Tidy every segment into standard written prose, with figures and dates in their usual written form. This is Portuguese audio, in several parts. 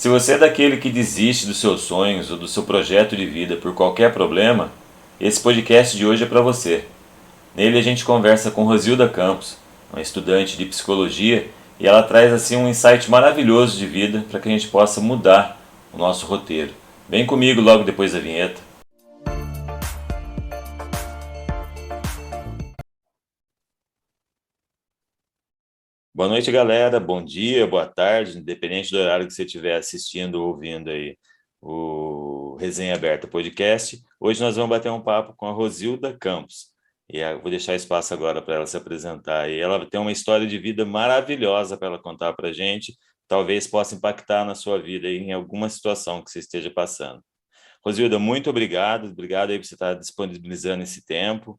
Se você é daquele que desiste dos seus sonhos ou do seu projeto de vida por qualquer problema, esse podcast de hoje é para você. Nele a gente conversa com Rosilda Campos, uma estudante de psicologia, e ela traz assim um insight maravilhoso de vida para que a gente possa mudar o nosso roteiro. Vem comigo logo depois da vinheta. Boa noite, galera. Bom dia, boa tarde, independente do horário que você estiver assistindo ou ouvindo aí o Resenha Aberta Podcast. Hoje nós vamos bater um papo com a Rosilda Campos. Vou deixar espaço agora para ela se apresentar. E ela tem uma história de vida maravilhosa para ela contar para a gente. Talvez possa impactar na sua vida aí, em alguma situação que você esteja passando. Rosilda, muito obrigado. Obrigado aí por você estar disponibilizando esse tempo,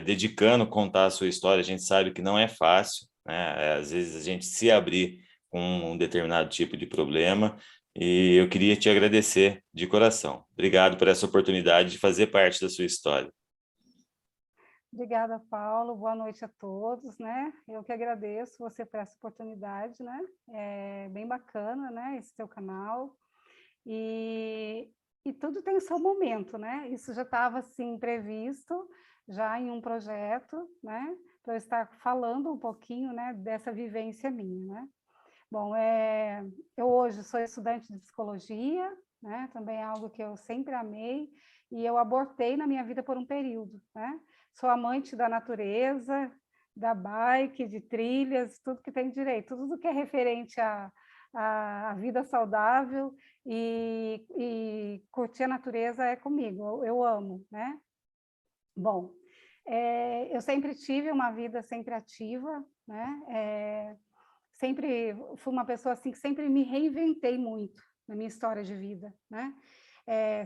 dedicando contar a sua história. A gente sabe que não é fácil, né? Às vezes a gente se abrir com um determinado tipo de problema. E eu queria te agradecer de coração. Obrigado por essa oportunidade de fazer parte da sua história. Obrigada, Paulo. Boa noite a todos, né? Eu que agradeço você por essa oportunidade, né? É bem bacana, né? Esse teu canal. E, e tudo tem o seu momento, né? Isso já estava, assim, previsto, já em um projeto, né? Para eu estar falando um pouquinho, né? Dessa vivência minha, né? Bom, eu hoje sou estudante de psicologia, né? Também é algo que eu sempre amei, e eu abortei na minha vida por um período, né? Sou amante da natureza, da bike, de trilhas, tudo que tem direito, tudo que é referente à vida saudável e curtir a natureza é comigo, eu amo, né? Bom, eu sempre tive uma vida sempre ativa, né? Sempre fui uma pessoa assim que sempre me reinventei muito na minha história de vida, né?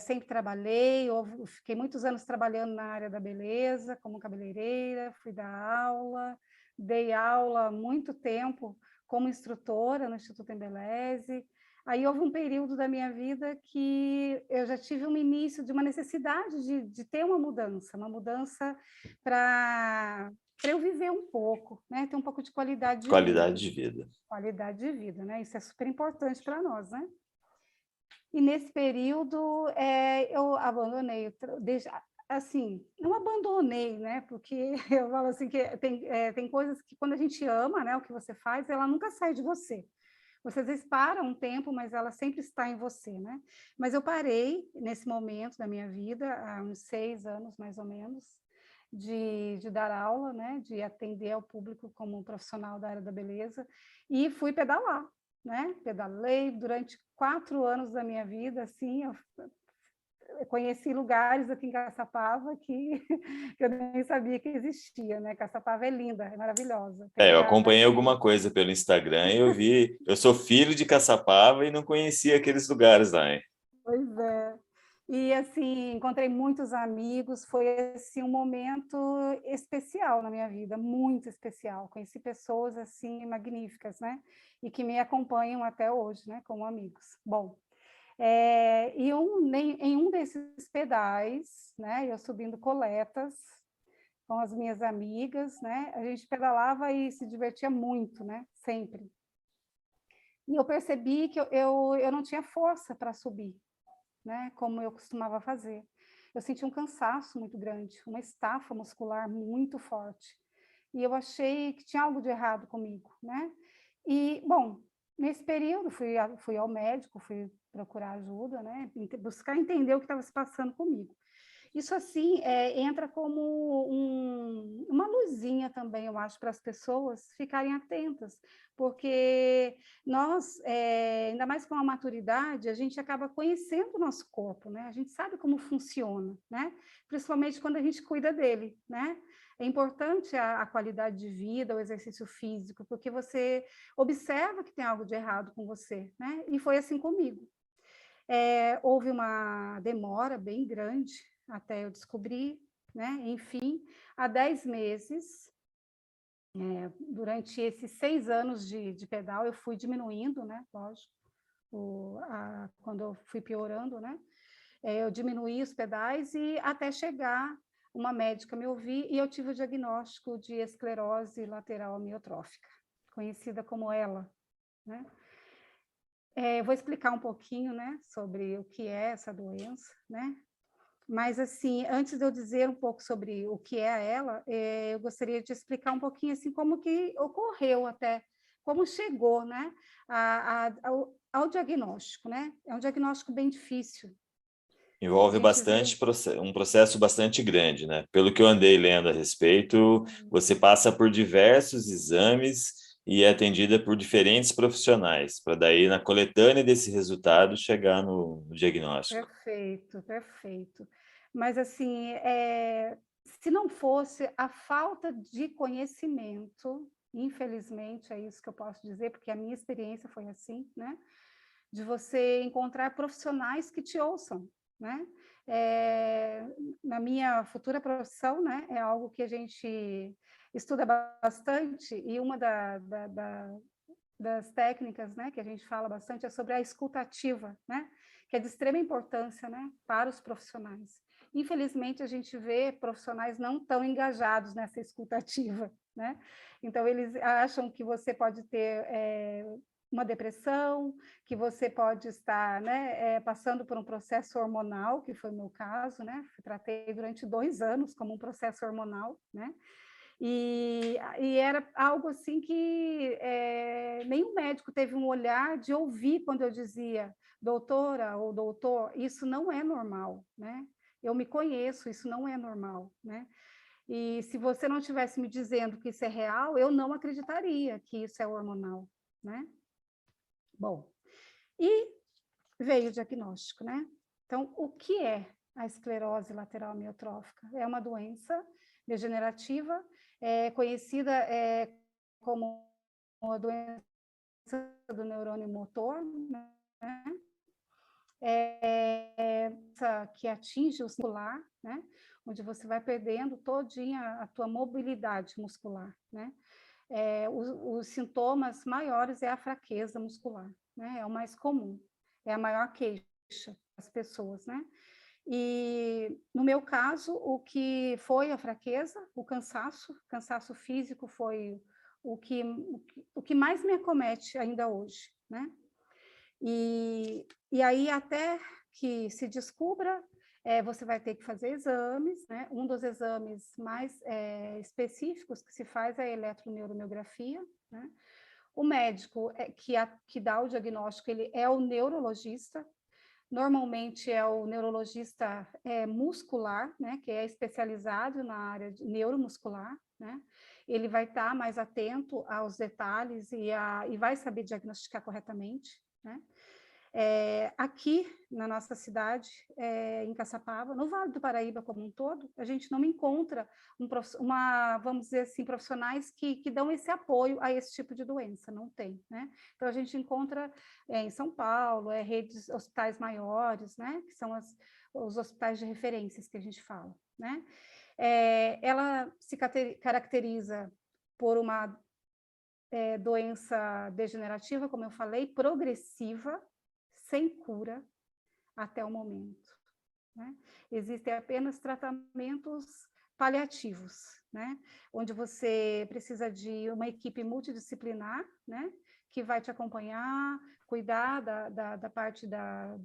Sempre trabalhei, fiquei muitos anos trabalhando na área da beleza, como cabeleireira, fui dar aula, dei aula há muito tempo como instrutora no Instituto Embeleze. Aí houve um período da minha vida que eu já tive um início de uma necessidade de ter uma mudança para eu viver um pouco, né? Ter um pouco de qualidade de Qualidade vida. de vida. Qualidade de vida, né? Isso é super importante para nós, né? E nesse período eu abandonei, assim, não abandonei, né? Porque eu falo assim que tem coisas que quando a gente ama, né? O que você faz, ela nunca sai de você. Você às vezes para um tempo, mas ela sempre está em você, né? Mas eu parei nesse momento da minha vida, há uns 6 anos mais ou menos, de dar aula, né? De atender ao público como um profissional da área da beleza, e fui pedalar, né? Pedalei durante 4 anos da minha vida, assim, eu conheci lugares aqui em Caçapava que, que eu nem sabia que existia, né? Caçapava é linda, é maravilhosa. Tem Eu lugares acompanhei alguma coisa pelo Instagram e eu vi. Eu sou filho de Caçapava e não conhecia aqueles lugares lá, hein? Pois é. E, assim, encontrei muitos amigos, foi, assim, um momento especial na minha vida, muito especial. Conheci pessoas, assim, magníficas, né? E que me acompanham até hoje, né? Como amigos. Bom, em um desses pedais, né? Eu subindo coletas com as minhas amigas, né? A gente pedalava e se divertia muito, né? Sempre. E eu percebi que eu não tinha força para subir, né, como eu costumava fazer. Eu senti um cansaço muito grande, uma estafa muscular muito forte. E eu achei que tinha algo de errado comigo, né? E, bom, nesse período fui ao médico, fui procurar ajuda, né? Buscar entender o que estava se passando comigo. Isso, assim, entra como uma luzinha também, eu acho, para as pessoas ficarem atentas, porque nós, ainda mais com a maturidade, a gente acaba conhecendo o nosso corpo, né? A gente sabe como funciona, né? Principalmente quando a gente cuida dele, né? É importante a qualidade de vida, o exercício físico, porque você observa que tem algo de errado com você, né? E foi assim comigo. Houve uma demora bem grande até eu descobrir, né? Enfim, há 10 meses, durante esses 6 anos de pedal, eu fui diminuindo, né? Lógico, quando eu fui piorando, né? Eu diminuí os pedais e até chegar uma médica me ouvir e eu tive o diagnóstico de esclerose lateral amiotrófica, conhecida como ELA, né? Eu vou explicar um pouquinho, né, sobre o que é essa doença, né? Mas, assim, antes de eu dizer um pouco sobre o que é ela, eu gostaria de explicar um pouquinho, assim, como que ocorreu até, como chegou, né, ao diagnóstico, né? É um diagnóstico bem difícil. A Envolve gente bastante vê... um processo bastante grande, né? Pelo que eu andei lendo a respeito, você passa por diversos exames e é atendida por diferentes profissionais, para daí, na coletânea desse resultado, chegar no diagnóstico. Perfeito, perfeito. Mas, assim, se não fosse a falta de conhecimento, infelizmente, é isso que eu posso dizer, porque a minha experiência foi assim, né? De você encontrar profissionais que te ouçam, né? Na minha futura profissão, né, é algo que a gente estuda bastante, e uma das técnicas, né, que a gente fala bastante é sobre a escuta ativa, né, que é de extrema importância, né, para os profissionais. Infelizmente, a gente vê profissionais não tão engajados nessa escuta ativa, né? Então, eles acham que você pode ter uma depressão, que você pode estar, né, passando por um processo hormonal, que foi o meu caso, né? Tratei durante 2 anos como um processo hormonal, né? E era algo assim que nenhum médico teve um olhar de ouvir quando eu dizia, doutora ou doutor, isso não é normal, né? Eu me conheço, isso não é normal, né? E se você não estivesse me dizendo que isso é real, eu não acreditaria que isso é hormonal, né? Bom, e veio o diagnóstico, né? Então, o que é a esclerose lateral amiotrófica? É uma doença degenerativa, conhecida como a doença do neurônio motor, né? Que atinge o muscular, né? Onde você vai perdendo todinha a tua mobilidade muscular, né? Os sintomas maiores é a fraqueza muscular, né? É o mais comum, é a maior queixa das pessoas, né? E, no meu caso, o que foi a fraqueza, o cansaço físico foi o que mais me acomete ainda hoje, né? E aí, até que se descubra, você vai ter que fazer exames, né? Um dos exames mais específicos que se faz é a eletroneuromiografia, né? O médico que dá o diagnóstico, ele é o neurologista, normalmente é o neurologista muscular, né? Que é especializado na área de neuromuscular, né? Ele vai estar mais atento aos detalhes e vai saber diagnosticar corretamente, né? Aqui na nossa cidade, em Caçapava, no Vale do Paraíba como um todo, a gente não encontra vamos dizer assim, profissionais que dão esse apoio a esse tipo de doença, não tem, né? Então a gente encontra em São Paulo, redes hospitais maiores, né? Que são os hospitais de referências que a gente fala, né? Ela se caracteriza por uma doença degenerativa, como eu falei, progressiva, sem cura até o momento, né? Existem apenas tratamentos paliativos, né? Onde você precisa de uma equipe multidisciplinar, né? Que vai te acompanhar, cuidar da parte da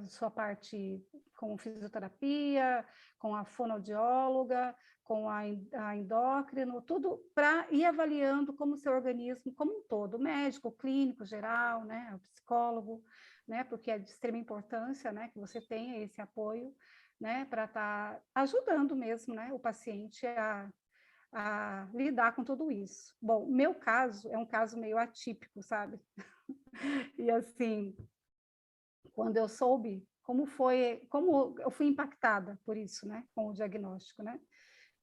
sua parte com fisioterapia, com a fonoaudióloga, com a endócrino, tudo para ir avaliando como o seu organismo, como um todo, o médico, o clínico geral, né, o psicólogo, né, porque é de extrema importância, né, que você tenha esse apoio, né, para estar ajudando mesmo, né, o paciente a lidar com tudo isso. Bom, meu caso é um caso meio atípico, sabe? E assim, quando eu soube como eu fui impactada por isso, né, com o diagnóstico, né?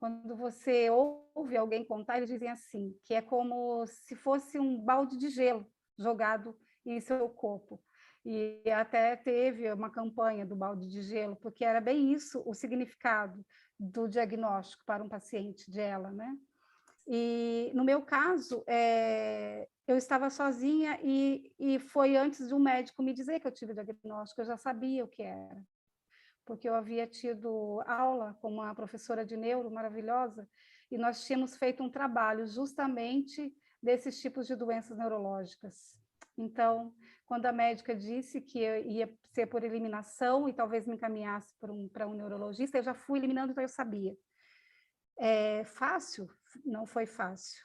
Quando você ouve alguém contar, eles dizem assim, que é como se fosse um balde de gelo jogado em seu corpo. E até teve uma campanha do balde de gelo, porque era bem isso o significado do diagnóstico para um paciente dela, né? E, no meu caso, eu estava sozinha e foi antes de um médico me dizer que eu tive o diagnóstico, eu já sabia o que era, porque eu havia tido aula com uma professora de neuro maravilhosa e nós tínhamos feito um trabalho justamente desses tipos de doenças neurológicas. Então, quando a médica disse que eu ia ser por eliminação e talvez me encaminhasse para um neurologista, eu já fui eliminando, então eu sabia. Fácil? Não foi fácil,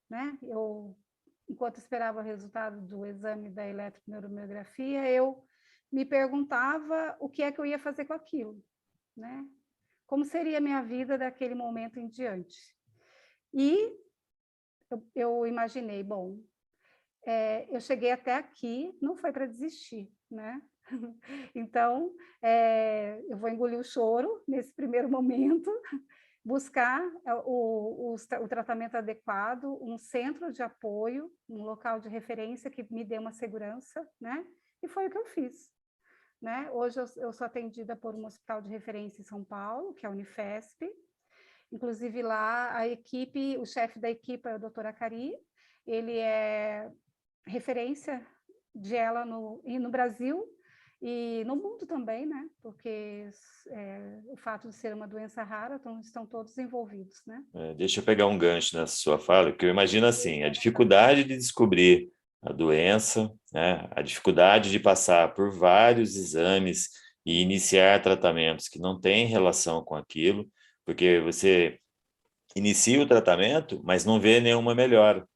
né? Enquanto esperava o resultado do exame da eletroneuromiografia, eu me perguntava o que é que eu ia fazer com aquilo, né? Como seria a minha vida daquele momento em diante. E eu imaginei, bom, eu cheguei até aqui, não foi para desistir, né? Então, eu vou engolir o choro nesse primeiro momento, buscar o tratamento adequado, um centro de apoio, um local de referência que me dê uma segurança, né? E foi o que eu fiz, né? Hoje eu sou atendida por um hospital de referência em São Paulo, que é a Unifesp. Inclusive lá a equipe, o chefe da equipe é o Dr. Acari, ele é referência de ela no Brasil e no mundo também, né? Porque o fato de ser uma doença rara, então estão todos envolvidos, né? Deixa eu pegar um gancho nessa sua fala, porque eu imagino assim, a dificuldade de descobrir a doença, né? A dificuldade de passar por vários exames e iniciar tratamentos que não têm relação com aquilo, porque você inicia o tratamento, mas não vê nenhuma melhora.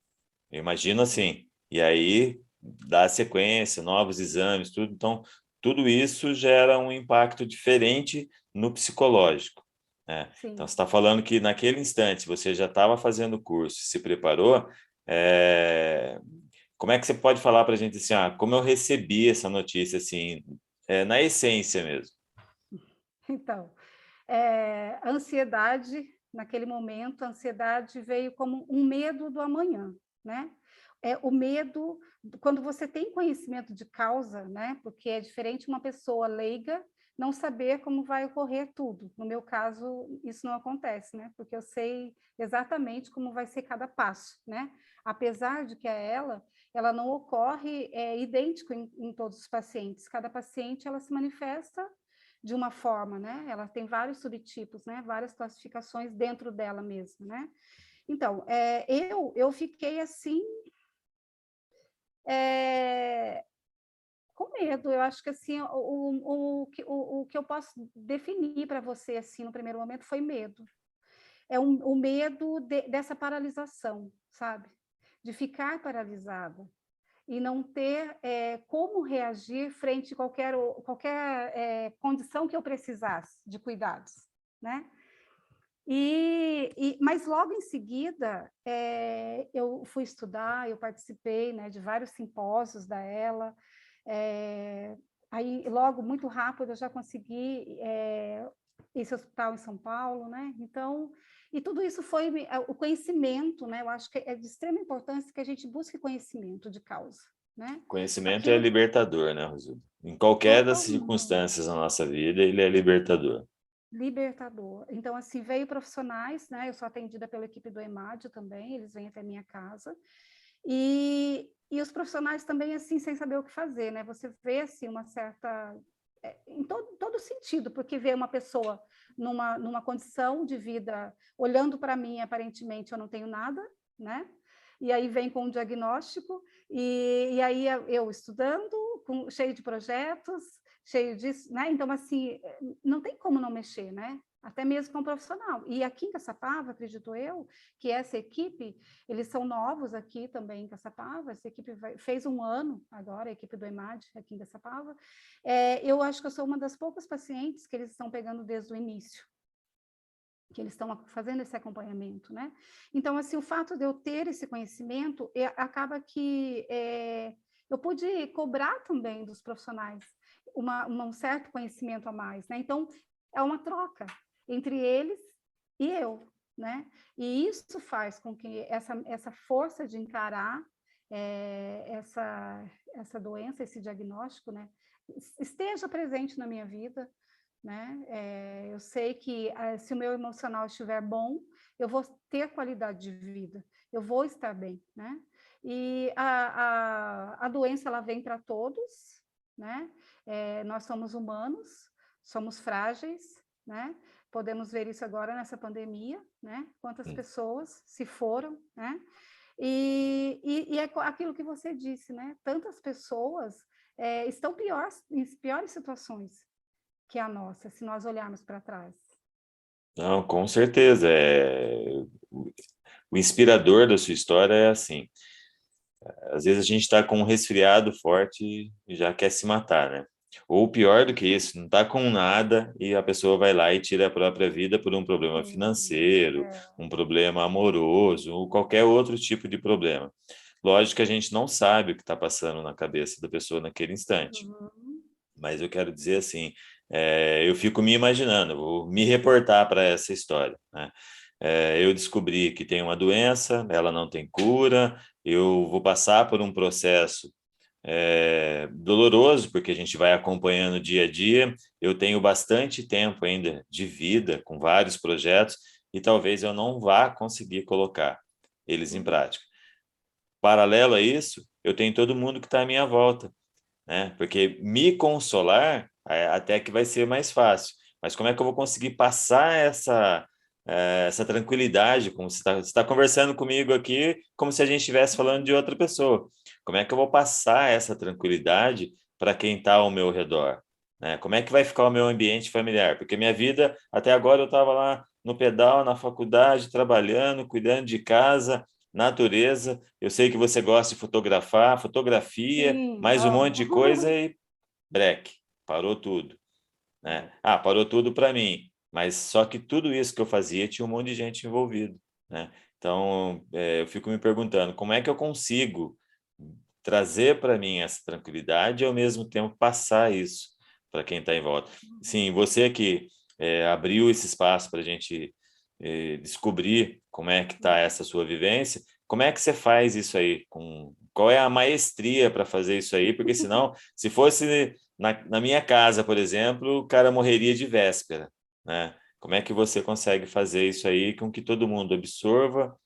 Eu imagino assim. E aí dá sequência, novos exames, tudo. Então, tudo isso gera um impacto diferente no psicológico, né? Então, você está falando que naquele instante você já estava fazendo o curso, se preparou. Como é que você pode falar para a gente assim, como eu recebi essa notícia, assim, na essência mesmo? Então, a ansiedade, naquele momento, a ansiedade veio como um medo do amanhã, né? O medo, quando você tem conhecimento de causa, né? Porque é diferente uma pessoa leiga não saber como vai ocorrer tudo. No meu caso, isso não acontece, né? Porque eu sei exatamente como vai ser cada passo, né? Apesar de que ela não ocorre idêntico em todos os pacientes. Cada paciente, ela se manifesta de uma forma, né? Ela tem vários subtipos, né? Várias classificações dentro dela mesma, né? Então, eu fiquei assim, com medo. Eu acho que assim, o que eu posso definir para você assim no primeiro momento foi medo. O medo dessa paralisação, sabe? De ficar paralisada e não ter como reagir frente a qualquer condição que eu precisasse de cuidados, né? Mas logo em seguida eu fui estudar, eu participei, né, de vários simpósios da ela, aí logo muito rápido eu já consegui esse hospital em São Paulo, né? Então, e tudo isso foi o conhecimento, né? Eu acho que é de extrema importância que a gente busque conhecimento de causa, né? Conhecimento é Aquilo libertador, né, Rosildo? Em qualquer das totalmente circunstâncias na nossa vida, ele é libertador. libertador. Então, assim, veio profissionais, né? Eu sou atendida pela equipe do EMAD também, eles vêm até minha casa. E os profissionais também, assim, sem saber o que fazer, né? Você vê, assim, uma certa... em todo sentido, porque vê uma pessoa numa condição de vida, olhando para mim, aparentemente eu não tenho nada, né? E aí vem com um diagnóstico, e aí eu estudando, cheio de projetos, cheio disso, né? Então, assim, não tem como não mexer, né? Até mesmo com um profissional. E aqui em Caçapava, acredito eu, que essa equipe, eles são novos aqui também em Caçapava, essa equipe fez um ano agora, a equipe do EMAD aqui em Caçapava. Eu acho que eu sou uma das poucas pacientes que eles estão pegando desde o início, que eles estão fazendo esse acompanhamento, né? Então, assim, o fato de eu ter esse conhecimento, acaba que eu pude cobrar também dos profissionais um certo conhecimento a mais, né? Então, é uma troca entre eles e eu, né? E isso faz com que essa força de encarar essa doença, esse diagnóstico, né? Esteja presente na minha vida, né? Eu sei que se o meu emocional estiver bom, eu vou ter qualidade de vida, eu vou estar bem, né? E a doença, ela vem para todos, né? Nós somos humanos, somos frágeis, né? Podemos ver isso agora nessa pandemia, né? Quantas pessoas se foram, né? E é aquilo que você disse, né? Tantas pessoas estão em piores situações que a nossa, se nós olharmos para trás. Não, com certeza. O inspirador da sua história é assim. Às vezes a gente está com um resfriado forte e já quer se matar, né? Ou pior do que isso, não está com nada e a pessoa vai lá e tira a própria vida por um problema Sim, financeiro, é. um problema amoroso, ou qualquer outro tipo de problema. Lógico que a gente não sabe o que está passando na cabeça da pessoa naquele instante, Uhum. mas eu quero dizer assim, eu fico me imaginando, vou me reportar para essa história, né? Eu descobri que tem uma doença, ela não tem cura, eu vou passar por um processo doloroso, porque a gente vai acompanhando dia a dia. Eu tenho bastante tempo ainda de vida, com vários projetos, e talvez eu não vá conseguir colocar eles em Uhum. prática. Paralelo a isso, eu tenho todo mundo que está à minha volta, né? Porque me consolar até que vai ser mais fácil. Mas como é que eu vou conseguir passar essa tranquilidade, como você está conversando comigo aqui, como se a gente estivesse falando de outra pessoa? Como é que eu vou passar essa tranquilidade para quem está ao meu redor? Né? Como é que vai ficar o meu ambiente familiar? Porque minha vida, até agora, eu estava lá no pedal, na faculdade, trabalhando, cuidando de casa, natureza. Eu sei que você gosta de fotografar, fotografia, Sim, mais um monte de coisa amo. e breque, parou tudo, né? Ah, parou tudo para mim, mas só que tudo isso que eu fazia tinha um monte de gente envolvido, né? Então, eu fico me perguntando, como é que eu consigo trazer para mim essa tranquilidade e ao mesmo tempo passar isso para quem está em volta? Sim, você que abriu esse espaço para a gente descobrir como é que está essa sua vivência, como é que você faz isso aí? Qual é a maestria para fazer isso aí? Porque senão, se fosse na minha casa, por exemplo, o cara morreria de véspera, né? Como é que você consegue fazer isso aí com que todo mundo absorva,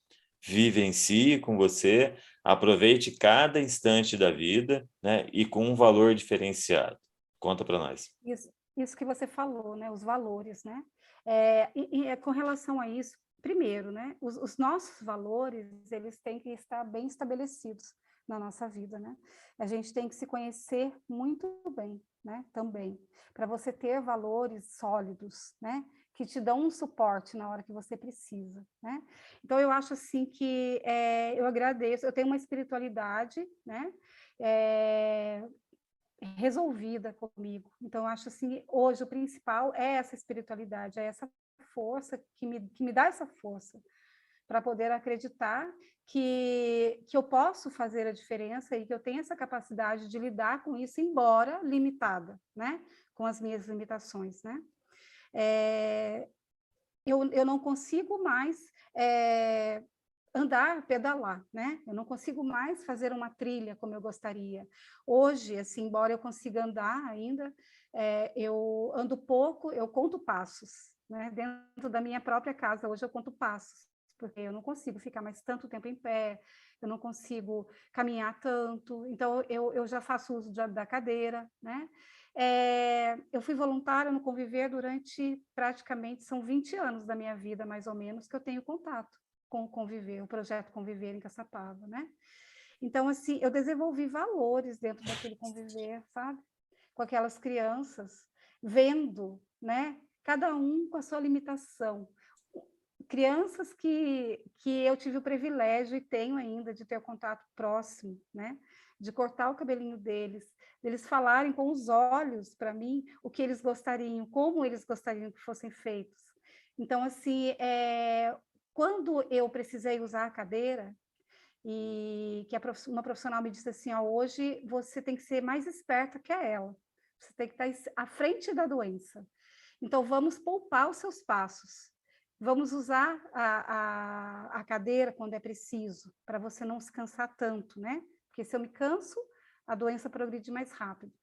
vivencie com você, aproveite cada instante da vida, né? E com um valor diferenciado? Conta para nós. Isso que você falou, né? Os valores, né? Com relação a isso, primeiro, né? Os nossos valores, eles têm que estar bem estabelecidos na nossa vida, né? A gente tem que se conhecer muito bem, né? Também, para você ter valores sólidos, né? Que te dão um suporte na hora que você precisa, né? Então, eu acho assim que eu agradeço, eu tenho uma espiritualidade, né? É, resolvida comigo. Então, acho assim, hoje o principal é essa espiritualidade, é essa força que me dá essa força para poder acreditar que eu posso fazer a diferença e que eu tenho essa capacidade de lidar com isso, embora limitada, né? Com as minhas limitações, né? Eu não consigo mais andar, pedalar, né? Eu não consigo mais fazer uma trilha como eu gostaria. Hoje, assim, embora eu consiga andar ainda, eu ando pouco, eu conto passos, né? Dentro da minha própria casa, hoje eu conto passos, porque eu não consigo ficar mais tanto tempo em pé, eu não consigo caminhar tanto, então eu já faço uso da cadeira, né? Eu fui voluntária no Conviver durante praticamente, são 20 anos da minha vida, mais ou menos, que eu tenho contato com o Conviver, o projeto Conviver em Caçapava, né? Então, assim, eu desenvolvi valores dentro daquele Conviver, sabe? Com aquelas crianças, vendo, né? Cada um com a sua limitação. Crianças que eu tive o privilégio e tenho ainda de ter contato próximo, né? De cortar o cabelinho deles falarem com os olhos para mim o que eles gostariam, como eles gostariam que fossem feitos. Então, assim, quando eu precisei usar a cadeira, e que uma profissional me disse assim, hoje você tem que ser mais esperta que ela, você tem que estar à frente da doença. Então, vamos poupar os seus passos. Vamos usar a cadeira quando é preciso, para você não se cansar tanto, né? Porque se eu me canso, a doença progride mais rápido.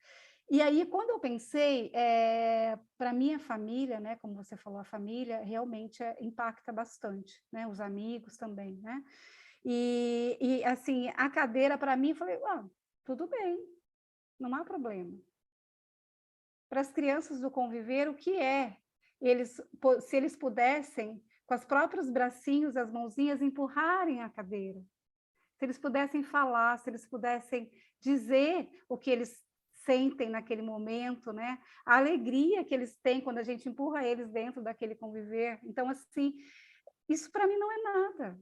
E aí, quando eu pensei, para minha família, né, como você falou, a família realmente impacta bastante, né, os amigos também, né? E assim, a cadeira para mim, falei, tudo bem, não há problema. Para as crianças do Conviver, o que é? Se eles pudessem, com os próprios bracinhos, as mãozinhas, empurrarem a cadeira. se eles pudessem falar, se eles pudessem dizer o que eles sentem naquele momento, né? A alegria que eles têm quando a gente empurra eles dentro daquele conviver. Então, assim, isso para mim não é nada.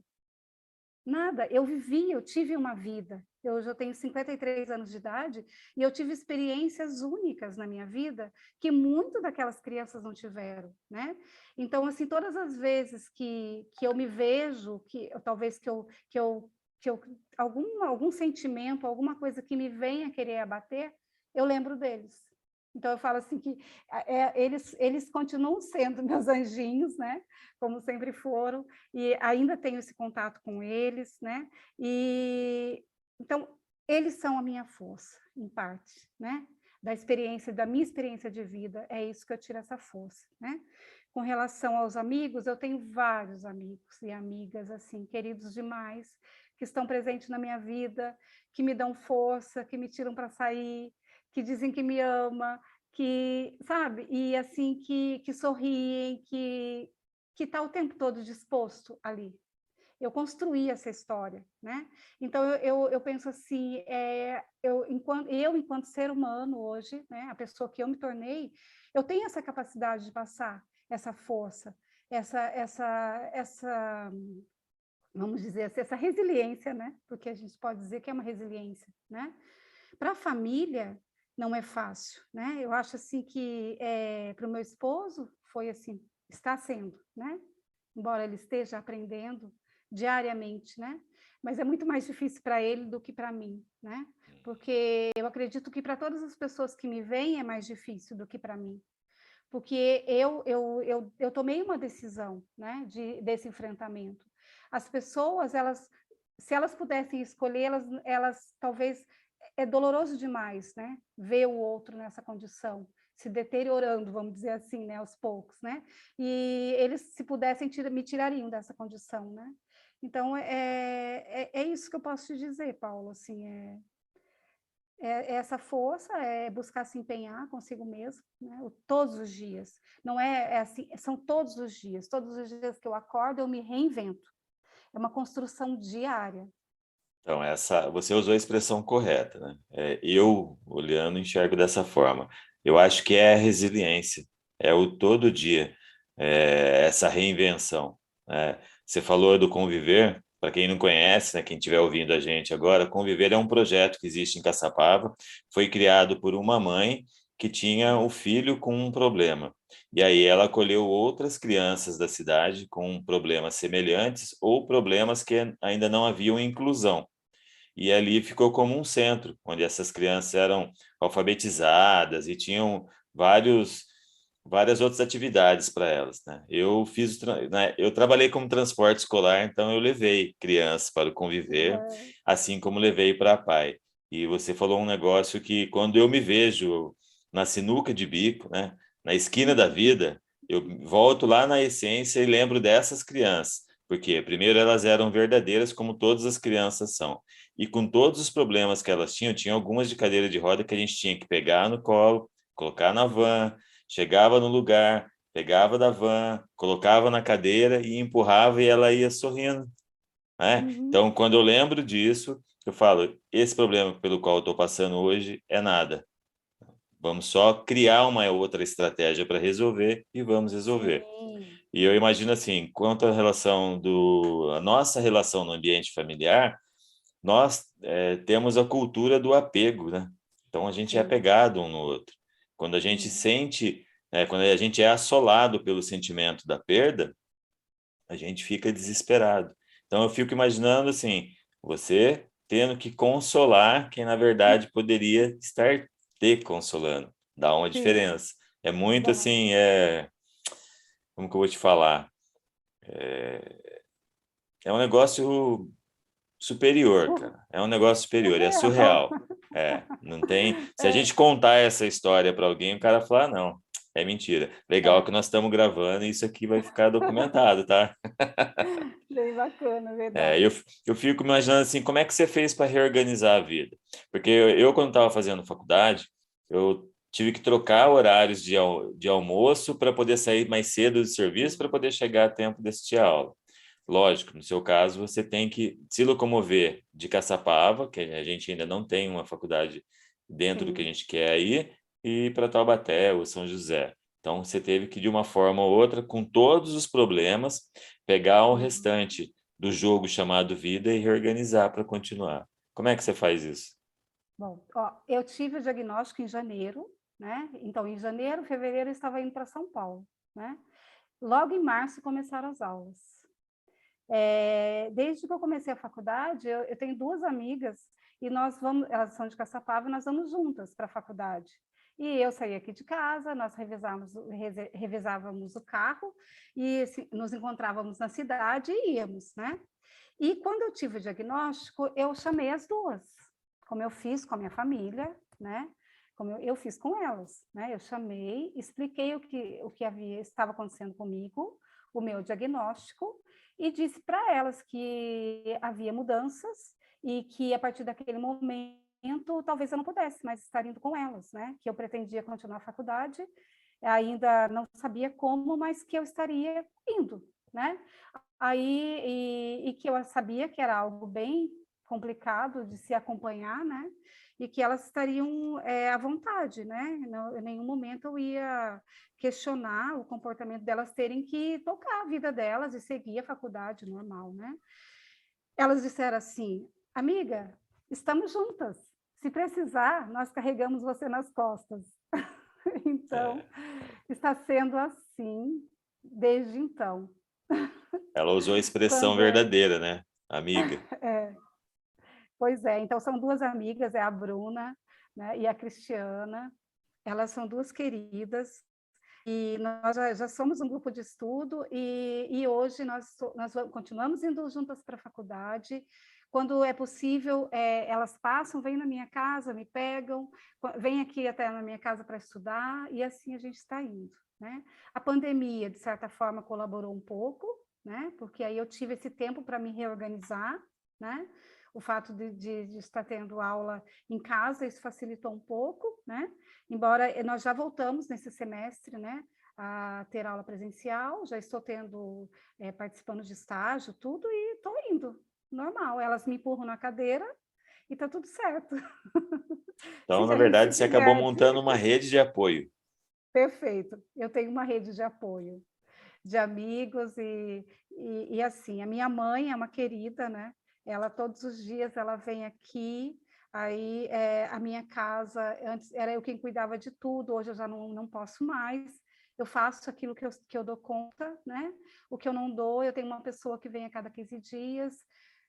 Nada. Eu vivi, eu tive uma vida. Eu já tenho 53 anos de idade e eu tive experiências únicas na minha vida que muito daquelas crianças não tiveram, né? Então, assim, todas as vezes que eu me vejo, talvez que eu algum sentimento, alguma coisa que me venha querer abater, eu lembro deles. Então, eu falo assim que eles continuam sendo meus anjinhos, né? Como sempre foram, e ainda tenho esse contato com eles, né? E então eles são a minha força, em parte, né? Da minha experiência de vida, é isso que eu tiro essa força, né? Com relação aos amigos, eu tenho vários amigos e amigas assim, queridos demais, que estão presentes na minha vida, que me dão força, que me tiram para sair, que dizem que me ama, que, sabe? E assim que sorriem, que está o tempo todo disposto ali. Eu construí essa história, né? Então, eu penso assim, enquanto ser humano hoje, né, a pessoa que eu me tornei, eu tenho essa capacidade de passar essa força, essa vamos dizer assim, essa resiliência, né? Porque a gente pode dizer que é uma resiliência, né? Para a família, não é fácil, né? Eu acho assim que para o meu esposo foi assim, está sendo, né? Embora ele esteja aprendendo diariamente, né? Mas é muito mais difícil para ele do que para mim, né? Porque eu acredito que para todas as pessoas que me veem é mais difícil do que para mim. Porque eu tomei uma decisão, né? Desse enfrentamento. As pessoas, se elas pudessem escolher, elas talvez é doloroso demais, né? Ver o outro nessa condição, se deteriorando, vamos dizer assim, né? Aos poucos, né? E eles, se pudessem, me tirariam dessa condição, né? Então, é isso que eu posso te dizer, Paulo, assim, é essa força, é buscar se empenhar consigo mesmo, né? Todos os dias. Não é assim, são todos os dias que eu acordo, eu me reinvento. É uma construção diária. Então, você usou a expressão correta, né? Eu, olhando, enxergo dessa forma. Eu acho que é a resiliência, é o todo dia, essa reinvenção, né? Você falou do Conviver, para quem não conhece, né, quem estiver ouvindo a gente agora, Conviver é um projeto que existe em Caçapava, foi criado por uma mãe que tinha o filho com um problema. E aí ela acolheu outras crianças da cidade com problemas semelhantes ou problemas que ainda não haviam inclusão. E ali ficou como um centro, onde essas crianças eram alfabetizadas e tinham várias outras atividades para elas, né? Eu trabalhei como transporte escolar, então eu levei crianças para o Conviver, assim como levei para a PAI. E você falou um negócio que quando eu me vejo na sinuca de bico, né, na esquina da vida, eu volto lá na essência e lembro dessas crianças, porque primeiro elas eram verdadeiras como todas as crianças são. E com todos os problemas que elas tinham, tinha algumas de cadeira de roda que a gente tinha que pegar no colo, colocar na van, chegava no lugar, pegava da van, colocava na cadeira e empurrava e ela ia sorrindo, né? Uhum. Então, quando eu lembro disso, eu falo, esse problema pelo qual eu estou passando hoje é nada. Vamos só criar uma outra estratégia para resolver e vamos resolver. Sim. E eu imagino assim, quanto à a nossa relação no ambiente familiar, nós temos a cultura do apego, né? Então a gente é Sim. apegado um no outro. Quando a gente Sim. sente, quando a gente é assolado pelo sentimento da perda, a gente fica desesperado. Então eu fico imaginando assim, você tendo que consolar quem na verdade poderia estar te consolando. Dá uma Sim. diferença. É muito Dá. assim, como que eu vou te falar? É um negócio superior, cara. É um negócio superior, é Surreal. surreal. Não tem. Se a gente contar essa história para alguém, o cara fala, não, é mentira. Legal É. que nós estamos gravando e isso aqui vai ficar documentado, tá? Bem bacana, É, verdade. eu, eu fico imaginando assim, como é que você fez para reorganizar a vida? Porque quando estava fazendo faculdade, eu tive que trocar horários de almoço para poder sair mais cedo do serviço para poder chegar a tempo de assistir a aula. lógico, no seu caso, você tem que se locomover de Caçapava, que a gente ainda não tem uma faculdade dentro do que a Sim. gente quer aí, e ir para Taubaté ou São José. Então, você teve que, de uma forma ou outra, com todos os problemas, pegar o Uhum. restante do jogo chamado vida e reorganizar para continuar. Como é que você faz isso? Bom, ó, eu tive o diagnóstico em janeiro, né? Então, em janeiro, fevereiro, eu estava indo para São Paulo, né? Logo em março começaram as aulas. Desde que eu comecei a faculdade, eu tenho duas amigas e nós vamos, elas são de Caçapava, e nós vamos juntas para a faculdade. E eu saía aqui de casa, nós revezávamos o carro e assim, nos encontrávamos na cidade e íamos, né? E quando eu tive o diagnóstico, eu chamei as duas, como eu fiz com a minha família, né? Como eu fiz com elas, né? Eu chamei, expliquei o que estava acontecendo comigo, o meu diagnóstico, e disse para elas que havia mudanças e que a partir daquele momento talvez eu não pudesse mais estar indo com elas, né? Que eu pretendia continuar a faculdade, ainda não sabia como, mas que eu estaria indo, né? Aí, e que eu sabia que era algo bem complicado de se acompanhar, né? E que elas estariam à vontade, né? Em nenhum momento eu ia questionar o comportamento delas terem que tocar a vida delas e seguir a faculdade normal, né? Elas disseram assim, amiga, estamos juntas. Se precisar, nós carregamos você nas costas. Então, É, está sendo assim desde então. ela usou a expressão Quando é, verdadeira, né? Amiga. é, Pois é, então são duas amigas, é a Bruna, né, e a Cristiana. Elas são duas queridas e nós já somos um grupo de estudo e hoje nós continuamos indo juntas para a faculdade. Quando é possível, elas passam, vêm na minha casa, me pegam, vêm aqui até na minha casa para estudar e assim a gente está indo, né? A pandemia, de certa forma, colaborou um pouco, né? Porque aí eu tive esse tempo para me reorganizar, né? O fato de estar tendo aula em casa, isso facilitou um pouco, né? Embora nós já voltamos nesse semestre, né, a ter aula presencial, já estou tendo, participando de estágio, tudo, e estou indo, normal. Elas me empurram na cadeira e está tudo certo. Então, Se na a gente se verdade, você acabou diverte, montando uma rede de apoio. perfeito. Eu tenho uma rede de apoio, de amigos e assim, a minha mãe é uma querida, né? Ela todos os dias ela vem aqui, aí a minha casa, antes era eu quem cuidava de tudo, hoje eu já não posso mais, eu faço aquilo que eu dou conta, né? O que eu não dou, eu tenho uma pessoa que vem a cada 15 dias,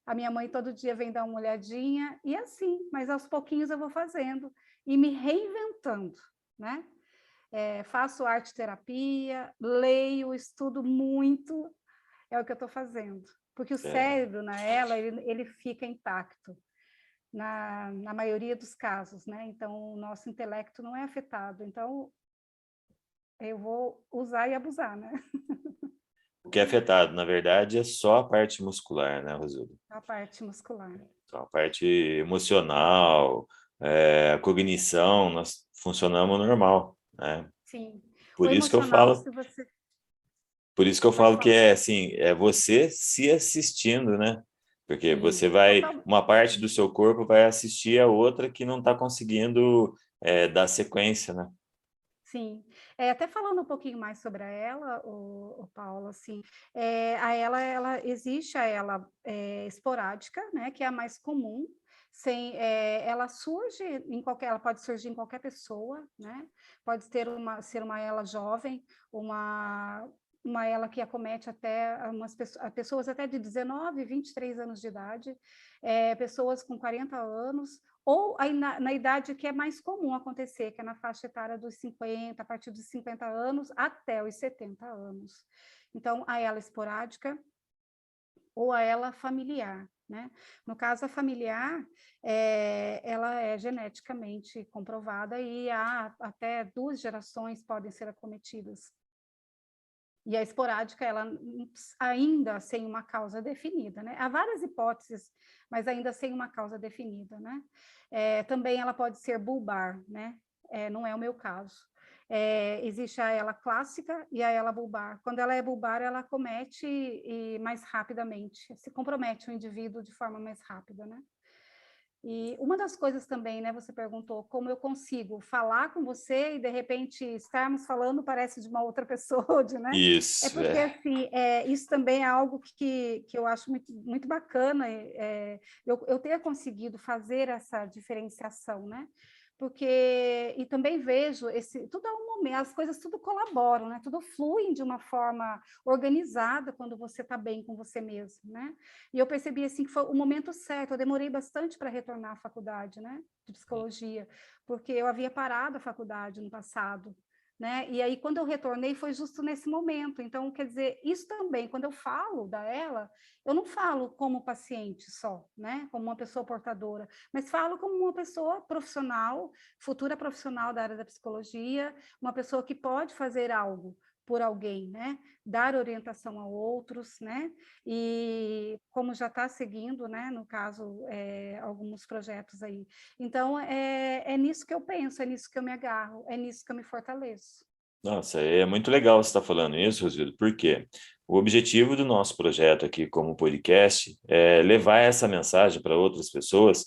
a minha mãe todo dia vem dar uma olhadinha, e assim, mas aos pouquinhos eu vou fazendo, e me reinventando, né? Faço arte terapia, leio, estudo muito, é o que eu estou fazendo. Porque o É. cérebro, na ela, ele fica intacto, na maioria dos casos, né? Então, o nosso intelecto não é afetado. Então, eu vou usar e abusar, né? O que é afetado, na verdade, é só a parte muscular, né, Rosilda? A parte muscular. Então, a parte emocional, a cognição, nós funcionamos normal, né? Sim. O Por isso que eu emocional, falo, se você... por isso que eu Pode falo que falar. é assim, é você se assistindo, né? Porque você Sim, vai, total. uma parte do seu corpo vai assistir a outra que não está conseguindo dar sequência, né? Sim, até falando um pouquinho mais sobre ela, o Paulo, assim, ela existe a ela esporádica, né, que é a mais comum, ela surge em qualquer, ela pode surgir em qualquer pessoa, né, pode ser uma ela jovem, uma ela que acomete até pessoas até de 19, 23 anos de idade, pessoas com 40 anos, ou aí na idade que é mais comum acontecer, que é na faixa etária dos 50, a partir dos 50 anos até os 70 anos. Então, a ela esporádica ou a ela familiar, né? No caso, a familiar, ela é geneticamente comprovada e há até 2 gerações podem ser acometidas. E a esporádica, ela ainda sem uma causa definida, né? Há várias hipóteses, mas ainda sem uma causa definida, né? Também ela pode ser bulbar, né? Não é o meu caso. Existe a ela clássica e a ela bulbar. Quando ela é bulbar, ela comete mais rapidamente, se compromete o indivíduo de forma mais rápida, né? E uma das coisas também, né, você perguntou como eu consigo falar com você e de repente estarmos falando parece de uma outra pessoa, né? É Isso, porque assim, isso também é algo que eu acho muito, muito bacana, eu ter conseguido fazer essa diferenciação, né? Porque e também vejo tudo é um momento, as coisas tudo colaboram, né? Tudo flui de uma forma organizada quando você está bem com você mesmo, né? E eu percebi assim que foi o momento certo. Eu demorei bastante para retornar à faculdade, né, de psicologia, porque eu havia parado a faculdade no passado, né? E aí quando eu retornei foi justo nesse momento. Então, quer dizer, isso também, quando eu falo da ela, eu não falo como paciente só, né, como uma pessoa portadora, mas falo como uma pessoa profissional, futura profissional da área da psicologia, uma pessoa que pode fazer algo por alguém, né? Dar orientação a outros, né? E como já está seguindo, né? No caso, alguns projetos aí. Então, é nisso que eu penso, é nisso que eu me agarro, é nisso que eu me fortaleço. Nossa, é muito legal você estar falando isso, Rosildo, porque o objetivo do nosso projeto aqui como podcast é levar essa mensagem para outras pessoas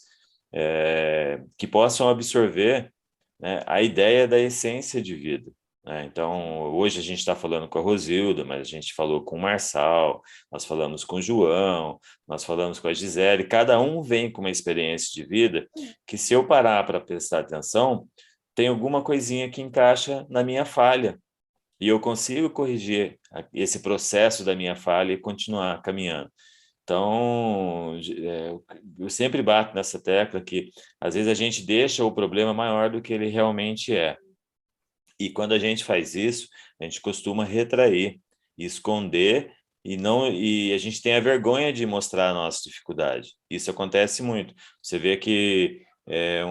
que possam absorver, né, a ideia da essência de vida, né? Então, hoje a gente está falando com a Rosilda, mas a gente falou com o Marçal, nós falamos com o João, nós falamos com a Gisele, cada um vem com uma experiência de vida que, se eu parar para prestar atenção, tem alguma coisinha que encaixa na minha falha, e eu consigo corrigir esse processo da minha falha e continuar caminhando. Então, eu sempre bato nessa tecla que, às vezes, a gente deixa o problema maior do que ele realmente é. E quando a gente faz isso, a gente costuma retrair, esconder, e a gente tem a vergonha de mostrar a nossa dificuldade. Isso acontece muito. Você vê que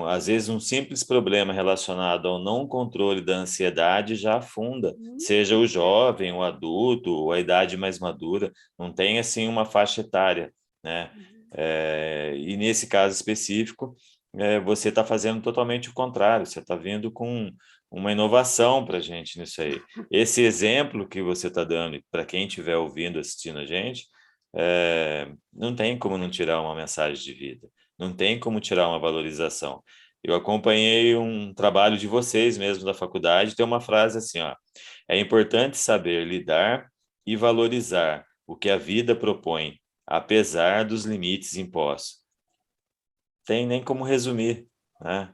às vezes um simples problema relacionado ao não controle da ansiedade já afunda, seja o jovem, o adulto, ou a idade mais madura, não tem assim uma faixa etária, né? E nesse caso específico, você está fazendo totalmente o contrário, você está vindo com uma inovação para a gente nisso aí. Esse exemplo que você está dando, para quem estiver ouvindo, assistindo a gente, não tem como não tirar uma mensagem de vida, não tem como tirar uma valorização. Eu acompanhei um trabalho de vocês mesmo da faculdade, tem uma frase assim, ó: é importante saber lidar e valorizar o que a vida propõe, apesar dos limites impostos. Tem nem como resumir, né?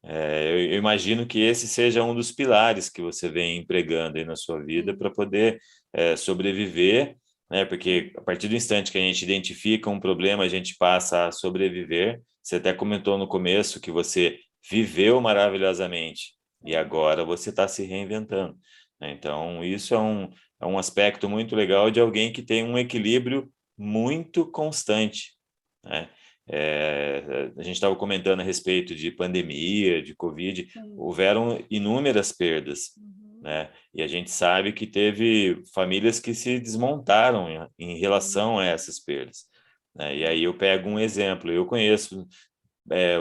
Eu imagino que esse seja um dos pilares que você vem empregando aí na sua vida para poder sobreviver, né? Porque a partir do instante que a gente identifica um problema, a gente passa a sobreviver. Você até comentou no começo que você viveu maravilhosamente e agora você está se reinventando, né? Então, isso é um aspecto muito legal de alguém que tem um equilíbrio muito constante, né? A gente estava comentando a respeito de pandemia, de Covid, houveram inúmeras perdas, né? E a gente sabe que teve famílias que se desmontaram em relação a essas perdas, né? E aí eu pego um exemplo, eu conheço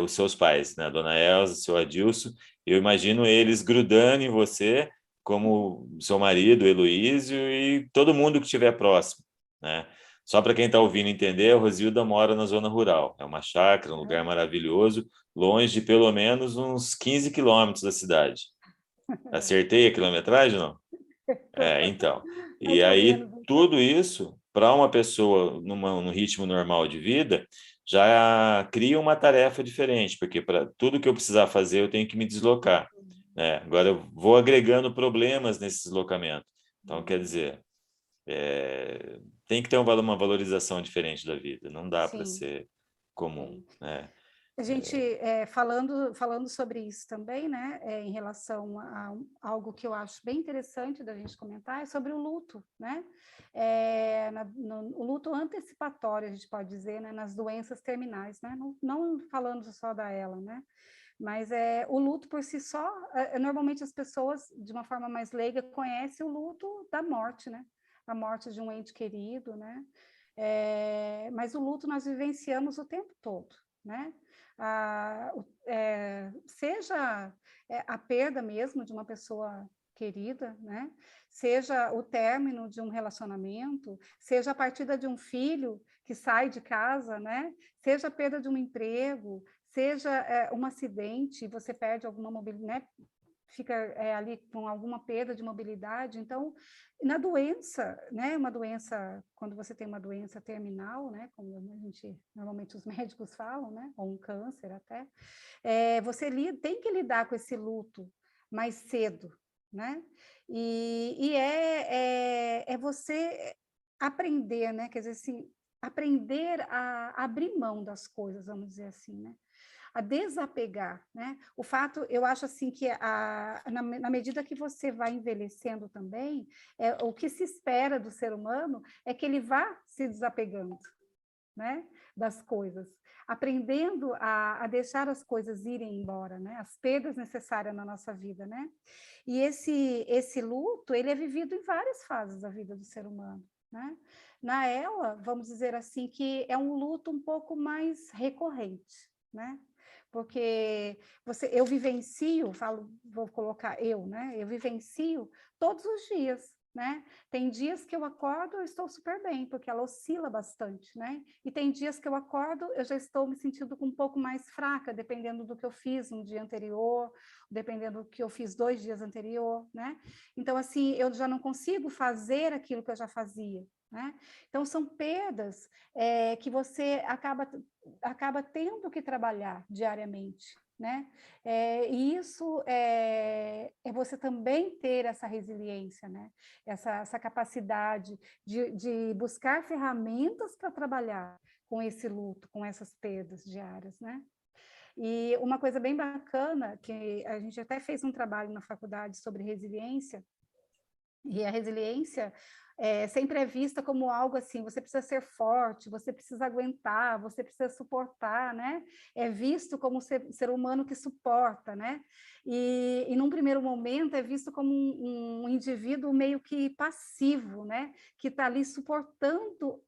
os seus pais, né? A dona Elza, seu Adilson, eu imagino eles grudando em você, como seu marido, Heloísio, e todo mundo que estiver próximo, né? Só para quem está ouvindo entender, a Rosilda mora na zona rural. É uma chácara, um lugar maravilhoso, longe de pelo menos uns 15 quilômetros da cidade. Acertei a quilometragem, não? Então. E Mais ou aí, menos. tudo isso, para uma pessoa num ritmo normal de vida, já cria uma tarefa diferente, porque para tudo que eu precisar fazer, eu tenho que me deslocar, né? Agora, eu vou agregando problemas nesse deslocamento. Então, quer dizer, tem que ter uma valorização diferente da vida, não dá para Sim, ser comum, tem. né? A gente, falando sobre isso também, né, em relação a algo que eu acho bem interessante da gente comentar, é sobre o luto, né? O luto antecipatório, a gente pode dizer, né, nas doenças terminais, né? Não falando só da ela, né? Mas o luto por si só, normalmente as pessoas, de uma forma mais leiga, conhecem o luto da morte, né? A morte de um ente querido, né? Mas o luto nós vivenciamos o tempo todo, né? Seja a perda mesmo de uma pessoa querida, né? Seja o término de um relacionamento, seja a partida de um filho que sai de casa, né? Seja a perda de um emprego, seja um acidente, você perde alguma mobilidade, né? Fica ali com alguma perda de mobilidade. Então, na doença, né? Uma doença, quando você tem uma doença terminal, né? Como a gente, normalmente os médicos falam, né? Ou um câncer até, você tem que lidar com esse luto mais cedo, né? E é você aprender, né? Quer dizer, assim, aprender a abrir mão das coisas, vamos dizer assim, né? A desapegar, né? O fato, eu acho assim que na medida que você vai envelhecendo também, o que se espera do ser humano é que ele vá se desapegando, né, das coisas, aprendendo a deixar as coisas irem embora, né, as perdas necessárias na nossa vida, né? E esse luto, ele é vivido em várias fases da vida do ser humano, né? Na ela, vamos dizer assim, que é um luto um pouco mais recorrente, né? Porque eu vivencio, vou colocar eu, né? Eu vivencio todos os dias, né? Tem dias que eu acordo, eu estou super bem, porque ela oscila bastante, né? E tem dias que eu acordo, eu já estou me sentindo um pouco mais fraca, dependendo do que eu fiz no dia anterior, dependendo do que eu fiz 2 dias anterior, né? Então, assim, eu já não consigo fazer aquilo que eu já fazia, né? Então, são perdas que você acaba tendo que trabalhar diariamente, né? E isso é você também ter essa resiliência, né? Essa capacidade de buscar ferramentas para trabalhar com esse luto, com essas perdas diárias, né? E uma coisa bem bacana, que a gente até fez um trabalho na faculdade sobre resiliência, e a resiliência sempre é vista como algo assim, você precisa ser forte, você precisa aguentar, você precisa suportar, né? É visto como ser humano que suporta, né? E num primeiro momento é visto como um indivíduo meio que passivo, né? Que está ali suportando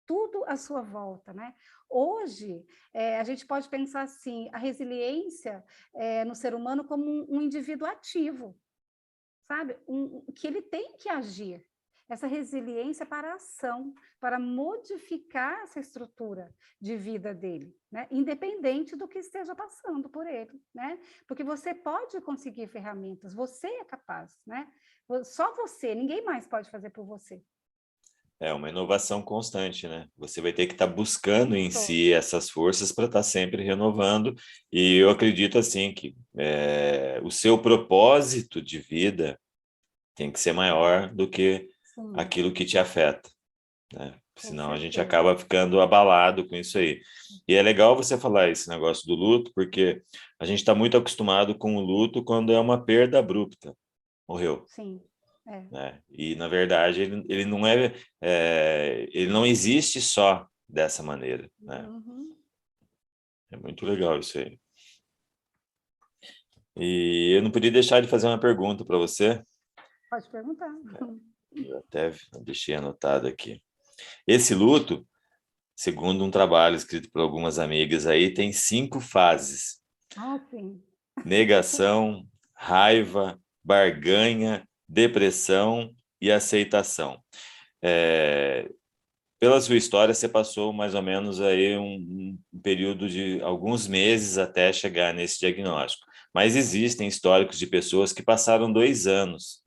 tudo à sua volta, né? Hoje, a gente pode pensar assim, a resiliência no ser humano como um indivíduo ativo, sabe? Que ele tem que agir. Essa resiliência para a ação, para modificar essa estrutura de vida dele, né? Independente do que esteja passando por ele, né? Porque você pode conseguir ferramentas, você é capaz, né? Só você, ninguém mais pode fazer por você. É uma inovação constante, né? Você vai ter que estar buscando em Isso. si essas forças para estar sempre renovando. E eu acredito assim que o seu propósito de vida tem que ser maior do que Sim, aquilo que te afeta, né? com Senão a gente certeza. acaba ficando abalado com isso aí. E é legal você falar esse negócio do luto, porque a gente está muito acostumado com o luto quando é uma perda abrupta. Morreu, Sim, é. né? E na verdade ele não ele não existe só dessa maneira, né? Uhum. É muito legal isso aí. E eu não podia deixar de fazer uma pergunta para você. Pode perguntar. Eu até deixei anotado aqui. Esse luto, segundo um trabalho escrito por algumas amigas aí, tem 5 fases: Ah, sim. negação, raiva, barganha, depressão e aceitação. É, Pela sua história, você passou mais ou menos aí um período de alguns meses até chegar nesse diagnóstico. Mas existem históricos de pessoas que passaram 2 anos,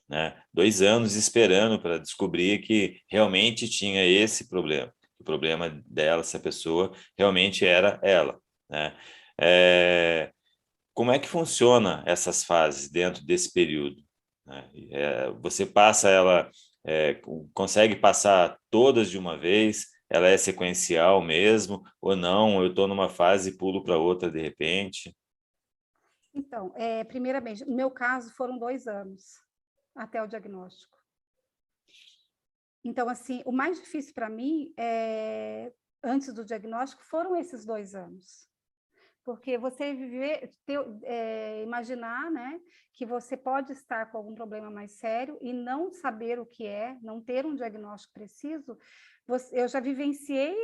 né? 2 anos esperando para descobrir que realmente tinha esse problema. O problema dela, essa pessoa, realmente era ela, né? Como é que funciona essas fases dentro desse período, né? Você passa ela, consegue passar todas de uma vez? Ela é sequencial mesmo? Ou não? Eu estou numa fase e pulo para outra de repente? Então, primeiramente, no meu caso, foram 2 anos até o diagnóstico. Então, assim, o mais difícil para mim, antes do diagnóstico, foram esses 2 anos. Porque você imaginar, né, que você pode estar com algum problema mais sério e não saber o que é, não ter um diagnóstico preciso, eu já vivenciei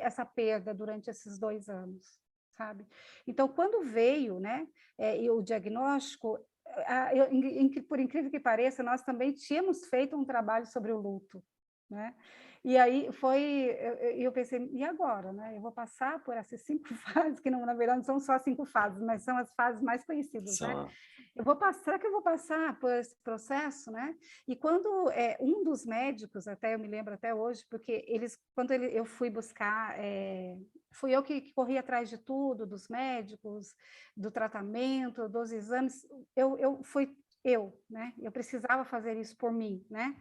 essa perda durante esses 2 anos, sabe? Então, quando veio, né, o diagnóstico, por incrível que pareça, nós também tínhamos feito um trabalho sobre o luto, né? E aí eu pensei, e agora, né? Eu vou passar por essas 5 fases, que não, na verdade não são só 5 fases, mas são as fases mais conhecidas, né? São, Será que eu vou passar por esse processo, né? E quando um dos médicos, até eu me lembro até hoje, porque eu fui buscar, fui eu que corri atrás de tudo, dos médicos, do tratamento, dos exames, né? Eu precisava fazer isso por mim, né?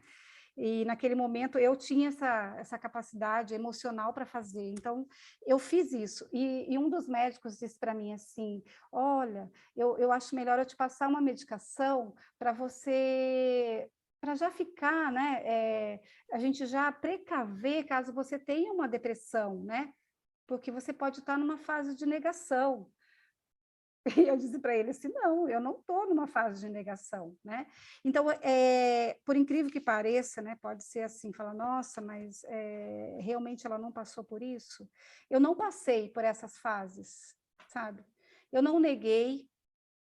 E naquele momento eu tinha essa capacidade emocional para fazer. Então, eu fiz isso. E um dos médicos disse para mim assim: olha, eu acho melhor eu te passar uma medicação para você. Para já ficar, né? A gente já precaver caso você tenha uma depressão, né? Porque você pode estar numa fase de negação. E eu disse para ele assim, não, eu não estou numa fase de negação, né? Então, por incrível que pareça, né, pode ser assim, falar, nossa, mas realmente ela não passou por isso? Eu não passei por essas fases, sabe? Eu não neguei.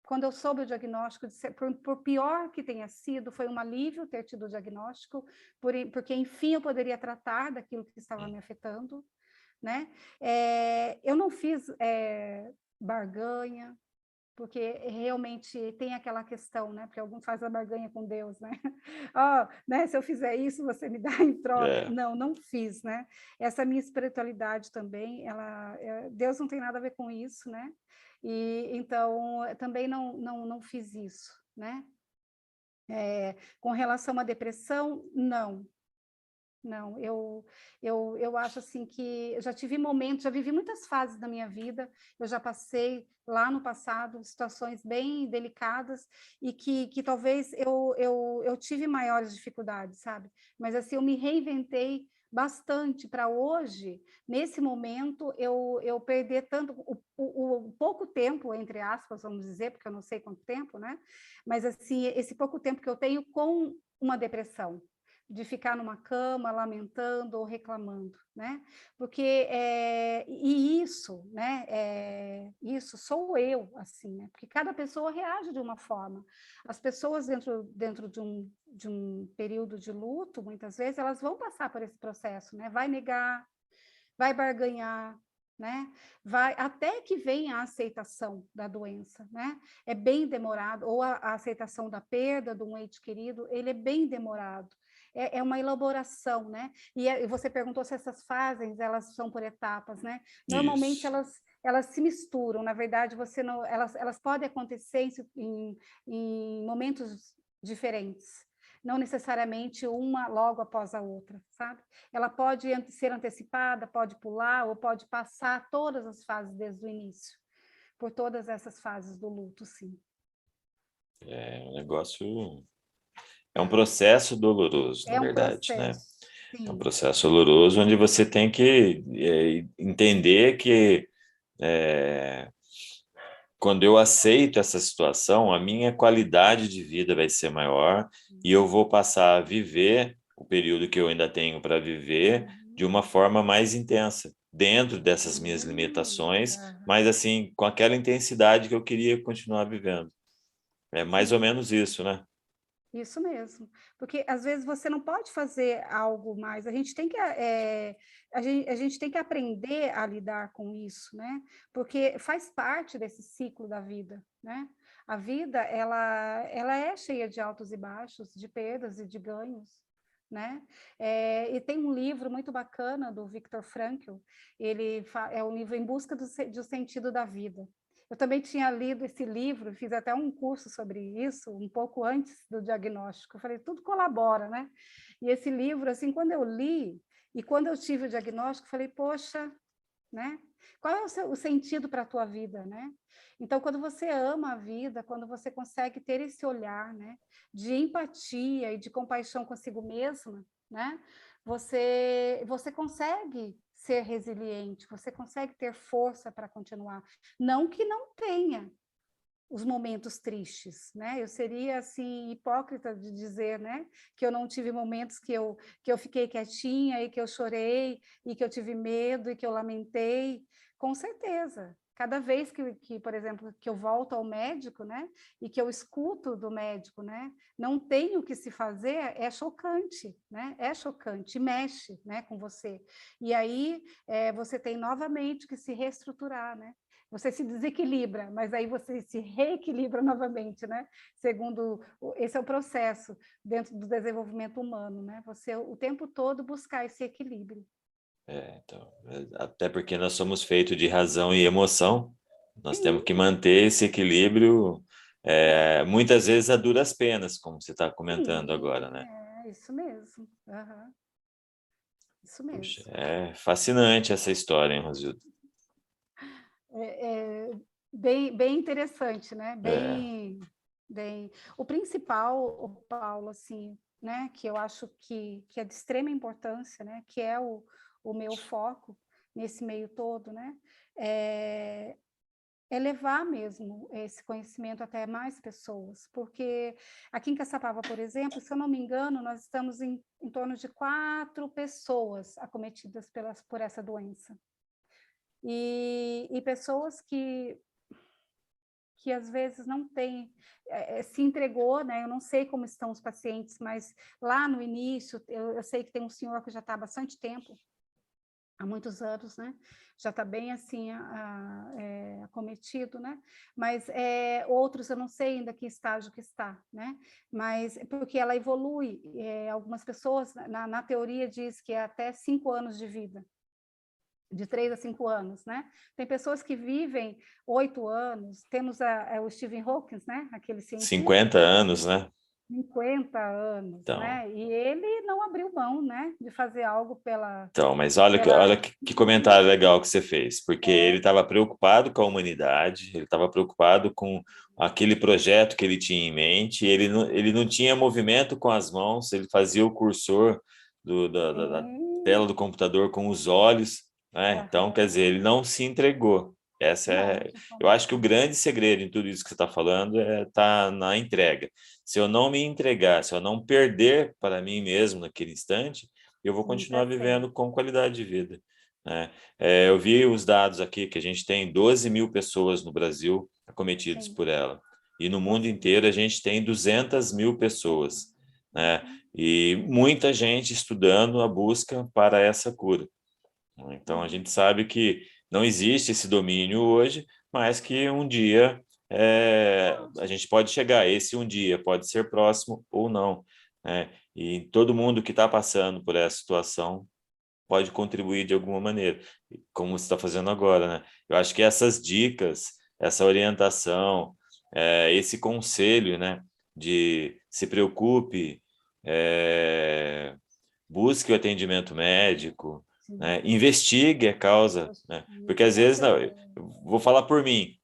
Quando eu soube o diagnóstico, por pior que tenha sido, foi um alívio ter tido o diagnóstico, porque, enfim, eu poderia tratar daquilo que estava me afetando, né? Eu não fiz barganha, porque realmente tem aquela questão, né? Porque alguns fazem a barganha com Deus, né? Ó, né? Se eu fizer isso, você me dá em troca. é, Não, não fiz, né? Essa minha espiritualidade também, Deus não tem nada a ver com isso, né? E então também não fiz isso, né? Com relação à depressão, não. Não, eu acho assim que eu já tive momentos, já vivi muitas fases da minha vida, eu já passei lá no passado situações bem delicadas e que talvez eu tive maiores dificuldades, sabe? Mas assim, eu me reinventei bastante para hoje, nesse momento, eu perder tanto, o pouco tempo, entre aspas, vamos dizer, porque eu não sei quanto tempo, né? Mas assim, esse pouco tempo que eu tenho com uma depressão, de ficar numa cama lamentando ou reclamando, né? Porque e isso, né? Isso sou eu, assim, né? Porque cada pessoa reage de uma forma. As pessoas dentro de um período de luto, muitas vezes elas vão passar por esse processo, né? Vai negar, vai barganhar, né? Vai até que venha a aceitação da doença, né? É bem demorado, ou a aceitação da perda de um ente querido, ele é bem demorado. É uma elaboração, né? E você perguntou se essas fases elas são por etapas, né? Normalmente isso. elas se misturam. Na verdade, você não, elas podem acontecer em momentos diferentes, não necessariamente uma logo após a outra, sabe? Ela pode ser antecipada, pode pular ou pode passar todas as fases desde o início, por todas essas fases do luto, sim. É um negócio, é um processo doloroso, na É um verdade, né? processo, É um sim. processo doloroso onde você tem que entender que é, quando eu aceito essa situação, a minha qualidade de vida vai ser maior e eu vou passar a viver o período que eu ainda tenho para viver de uma forma mais intensa, dentro dessas minhas limitações, Aham. mas assim, com aquela intensidade que eu queria continuar vivendo. É mais ou Sim. menos isso, né? Isso mesmo, porque às vezes você não pode fazer algo mais, a gente tem que aprender a lidar com isso, né? Porque faz parte desse ciclo da vida, né? A vida, ela é cheia de altos e baixos, de perdas e de ganhos, né? E tem um livro muito bacana do Viktor Frankl, é um livro Em Busca do Sentido da Vida. Eu também tinha lido esse livro, fiz até um curso sobre isso, um pouco antes do diagnóstico. Eu falei, tudo colabora, né? E esse livro, assim, quando eu li, e quando eu tive o diagnóstico, falei, poxa, né? Qual é o sentido para a tua vida, né? Então, quando você ama a vida, quando você consegue ter esse olhar, né, de empatia e de compaixão consigo mesma, né? Você consegue ser resiliente, você consegue ter força para continuar. Não que não tenha os momentos tristes, né? Eu seria assim hipócrita de dizer, né, que eu não tive momentos que eu fiquei quietinha e que eu chorei e que eu tive medo e que eu lamentei, com certeza, Cada vez por exemplo, que eu volto ao médico, né, e que eu escuto do médico, né, não tem o que se fazer, é chocante, né, é chocante, mexe, né, com você. E aí você tem novamente que se reestruturar, né, você se desequilibra, mas aí você se reequilibra novamente, né, esse é o processo dentro do desenvolvimento humano, né, você o tempo todo buscar esse equilíbrio. Então, até porque nós somos feitos de razão e emoção, nós temos Sim, que manter esse equilíbrio, muitas vezes a duras penas, como você está comentando sim, agora, né? isso mesmo. Aham, isso Puxa, mesmo. é fascinante essa história, hein, Rosildo? É bem interessante, né? É, Bem. O principal, o Paulo, assim, né? Que eu acho que é de extrema importância, né? Que é o meu foco nesse meio todo, né? É, é levar mesmo esse conhecimento até mais pessoas, porque aqui em Caçapava, por exemplo, se eu não me engano, nós estamos em torno de 4 pessoas acometidas por essa doença. E pessoas que às vezes não têm, se entregou, né? Eu não sei como estão os pacientes, mas lá no início, eu sei que tem um senhor que já está há bastante tempo, há muitos anos, né? Já está bem assim acometido, né? Mas outros eu não sei ainda que estágio que está, né? Mas porque ela evolui, algumas pessoas na teoria diz que é até 5 anos de vida, de 3 a 5 anos, né? Tem pessoas que vivem 8 anos, temos o Stephen Hawking, né? Aquele cientista 50 que já anos, viveu né? 50 anos, Então, né? E ele não abriu mão, né? De fazer algo mas olha, olha pela que comentário legal que você fez, porque ele é, estava preocupado com a humanidade, ele estava preocupado com aquele projeto que ele tinha em mente, ele não tinha movimento com as mãos, ele fazia o cursor da tela sim, do computador com os olhos, né? Então, quer dizer, ele aham, não se entregou. não, de Eu forma acho que o alguma. grande segredo em tudo isso que você está falando tá na entrega. Se eu não me entregar, se eu não perder para mim mesmo naquele instante, eu vou Sim, continuar para vivendo sempre. com qualidade de vida, né? Eu vi os dados aqui que a gente tem 12 mil pessoas no Brasil acometidas Sim, por ela. E no mundo 12 inteiro mil. a gente tem 200 mil pessoas, né? Uhum, E muita gente estudando a busca para essa cura. Então a uhum, gente sabe que não existe esse domínio hoje, mas que um dia a gente pode chegar. Esse um dia pode ser próximo ou não, né? E todo mundo que está passando por essa situação pode contribuir de alguma maneira, como você está fazendo agora, né? Eu acho que essas dicas, essa orientação, esse conselho, né, de se preocupe, busque o atendimento médico, né, sim, investigue a causa, né? Porque às com vezes, não, certeza. eu vou falar por mim.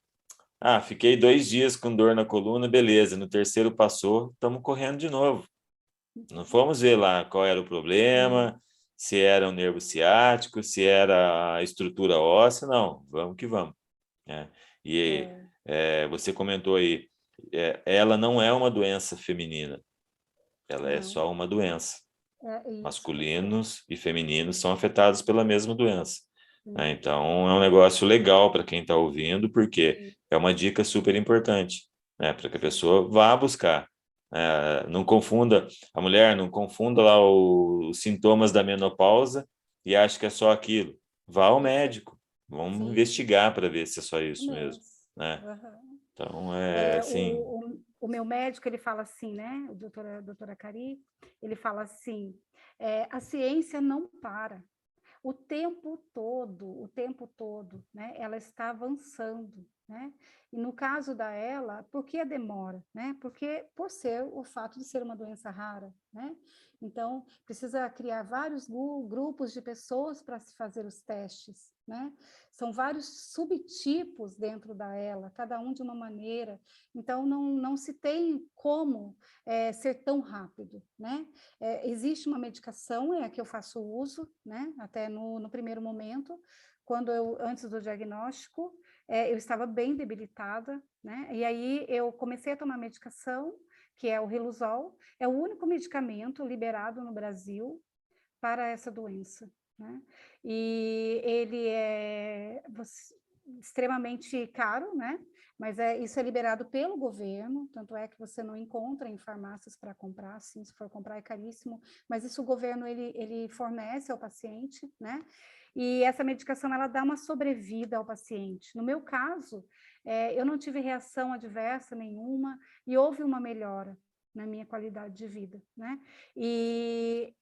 Ah, fiquei 2 dias com dor na coluna, beleza. No terceiro passou, estamos correndo de novo. Não fomos ver lá qual era o Sim, problema, se era o nervo ciático, se era a estrutura óssea, não, vamos que vamos, né? E é, você comentou aí, ela não é uma doença feminina, ela é não, só uma doença. é isso, perfeito. Masculinos e femininos são afetados pela mesma doença, né? Sim, Então, é um negócio legal para quem está ouvindo, porque sim, é uma dica super importante, né? Para que a sim. pessoa vá buscar. Não confunda, a mulher não confunda lá os sintomas da menopausa e acha que é só aquilo. Vá ao Perfeito. médico, vamos Sim, investigar para ver se é só isso isso mesmo, mesmo. né? Aham. Então, é assim, O meu médico, ele fala assim, né? Doutora Cari, ele fala assim, a ciência não para. O tempo todo, né? Ela está avançando, né? E no caso da ela, por que a demora, né? Porque por ser o fato de ser uma doença rara, né? Então, precisa criar vários grupos de pessoas para se fazer os testes, né? São vários subtipos dentro da ela, cada um de uma maneira. Então, não se tem como ser tão rápido, né? Existe uma medicação, é a que eu faço uso, né? Até no primeiro momento, antes do diagnóstico, eu estava bem debilitada, né? E aí eu comecei a tomar medicação, que é o Riluzol, é o único medicamento liberado no Brasil para essa doença, né? E ele extremamente caro, né? Mas isso é liberado pelo governo, tanto é que você não encontra em farmácias para comprar, sim, se for comprar é caríssimo, mas isso o governo ele fornece ao paciente, né? E essa medicação ela dá uma sobrevida ao paciente. No meu caso, eu não tive reação adversa nenhuma e houve uma melhora na minha qualidade de vida, né? E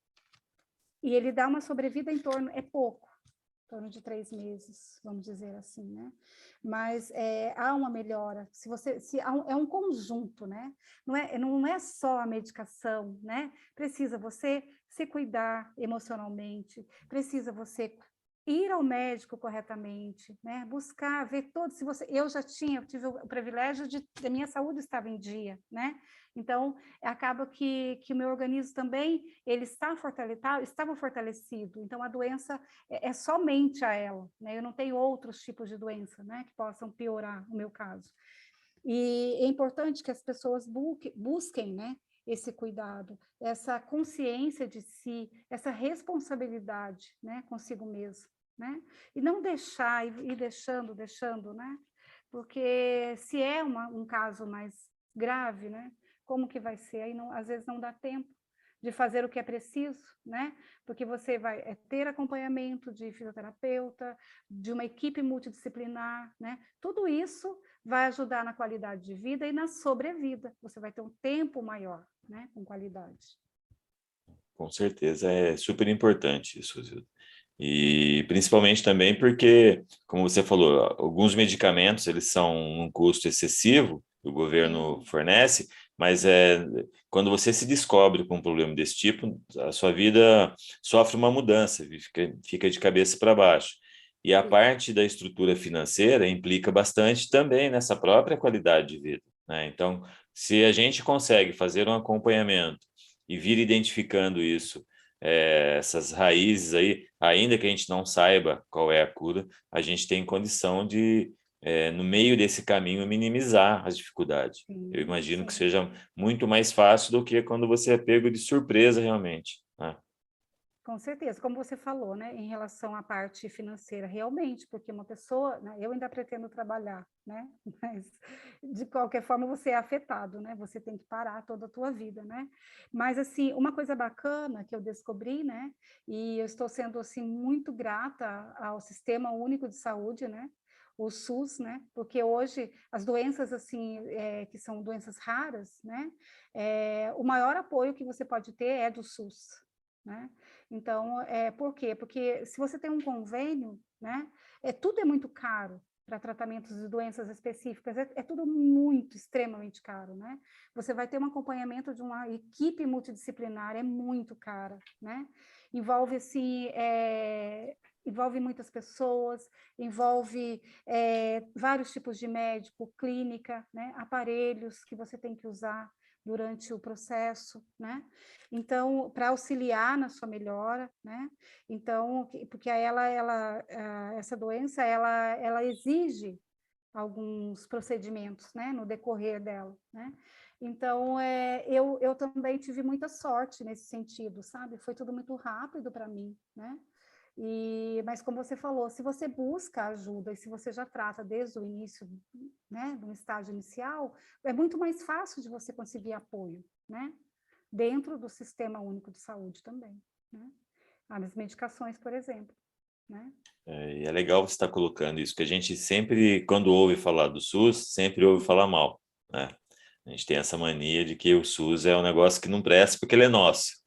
ele dá uma sobrevida em torno, é pouco, em torno de 3 meses, vamos dizer assim, né? Mas há uma melhora. É um conjunto, né? Não é só a medicação, né? Precisa você se cuidar emocionalmente, precisa você ir ao médico corretamente, né? Buscar, ver todo, se você, eu tive o privilégio de a minha saúde estava em dia, né? Então, acaba que o meu organismo também, ele estava fortalecido, então a doença é somente a ela, né? Eu não tenho outros tipos de doença, né, que possam piorar o meu caso. E é importante que as pessoas busquem, né, esse cuidado, essa consciência de si, essa responsabilidade, né, consigo mesmo, né? E não deixar, ir deixando, né? Porque se é um caso mais grave, né? Como que vai ser? Aí não, às vezes não dá tempo de fazer o que é preciso, né? Porque você vai ter acompanhamento de fisioterapeuta, de uma equipe multidisciplinar, né? Tudo isso vai ajudar na qualidade de vida e na sobrevida. Você vai ter um tempo maior, né? Com qualidade. Com certeza, é super importante isso, Zilda. E principalmente também porque, como você falou, alguns medicamentos eles são um custo excessivo, o governo fornece, mas quando você se descobre com um problema desse tipo, a sua vida sofre uma mudança, fica de cabeça para baixo. E a parte da estrutura financeira implica bastante também nessa própria qualidade de vida, né? Então, se a gente consegue fazer um acompanhamento e vir identificando isso, essas raízes aí, ainda que a gente não saiba qual é a cura, a gente tem condição de, no meio desse caminho, minimizar as dificuldades. Eu imagino que seja muito mais fácil do que quando você é pego de surpresa realmente, né? Com certeza, como você falou, né, em relação à parte financeira, realmente, porque uma pessoa, né, eu ainda pretendo trabalhar, né, mas de qualquer forma você é afetado, né, você tem que parar toda a tua vida, né, mas assim, uma coisa bacana que eu descobri, né, e eu estou sendo assim muito grata ao Sistema Único de Saúde, né, o SUS, né, porque hoje as doenças assim, que são doenças raras, né, o maior apoio que você pode ter é do SUS, né? Então, por quê? Porque se você tem um convênio, né, tudo é muito caro para tratamentos de doenças específicas, é tudo muito, extremamente caro, né? Você vai ter um acompanhamento de uma equipe multidisciplinar, é muito cara, né? Envolve, assim, envolve muitas pessoas, envolve vários tipos de médico, clínica, né? Aparelhos que você tem que usar durante o processo, né? Então, para auxiliar na sua melhora, né? Então, porque essa doença, ela exige alguns procedimentos, né? No decorrer dela, né? Então, eu também tive muita sorte nesse sentido, sabe? Foi tudo muito rápido para mim, né? Mas como você falou, se você busca ajuda e se você já trata desde o início, né, no estágio inicial, é muito mais fácil de você conseguir apoio, né? Dentro do Sistema Único de Saúde também, né? As medicações, por exemplo, né? E é legal você estar colocando isso, que a gente sempre, quando ouve falar do SUS, sempre ouve falar mal, né? A gente tem essa mania de que o SUS é um negócio que não presta porque ele é nosso.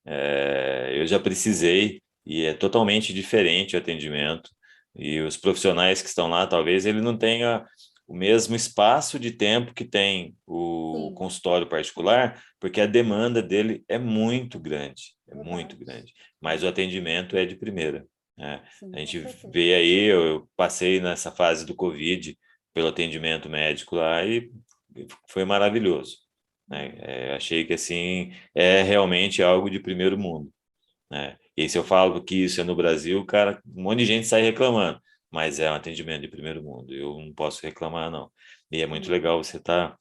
Eu já precisei e é totalmente diferente o atendimento. E os profissionais que estão lá, talvez ele não tenha o mesmo espaço de tempo que tem o Sim, consultório particular, porque a demanda dele é muito grande, é muito verdade. grande. Mas o atendimento é de primeira, né? Sim, A com gente certeza. vê aí, eu passei nessa fase do Covid pelo atendimento médico lá e foi maravilhoso, né? Achei que assim é realmente algo de primeiro mundo, né? E se eu falo que isso é no Brasil, cara, um monte de gente sai reclamando, mas é um atendimento de primeiro mundo, eu não posso reclamar, não. E é muito Sim, legal você estar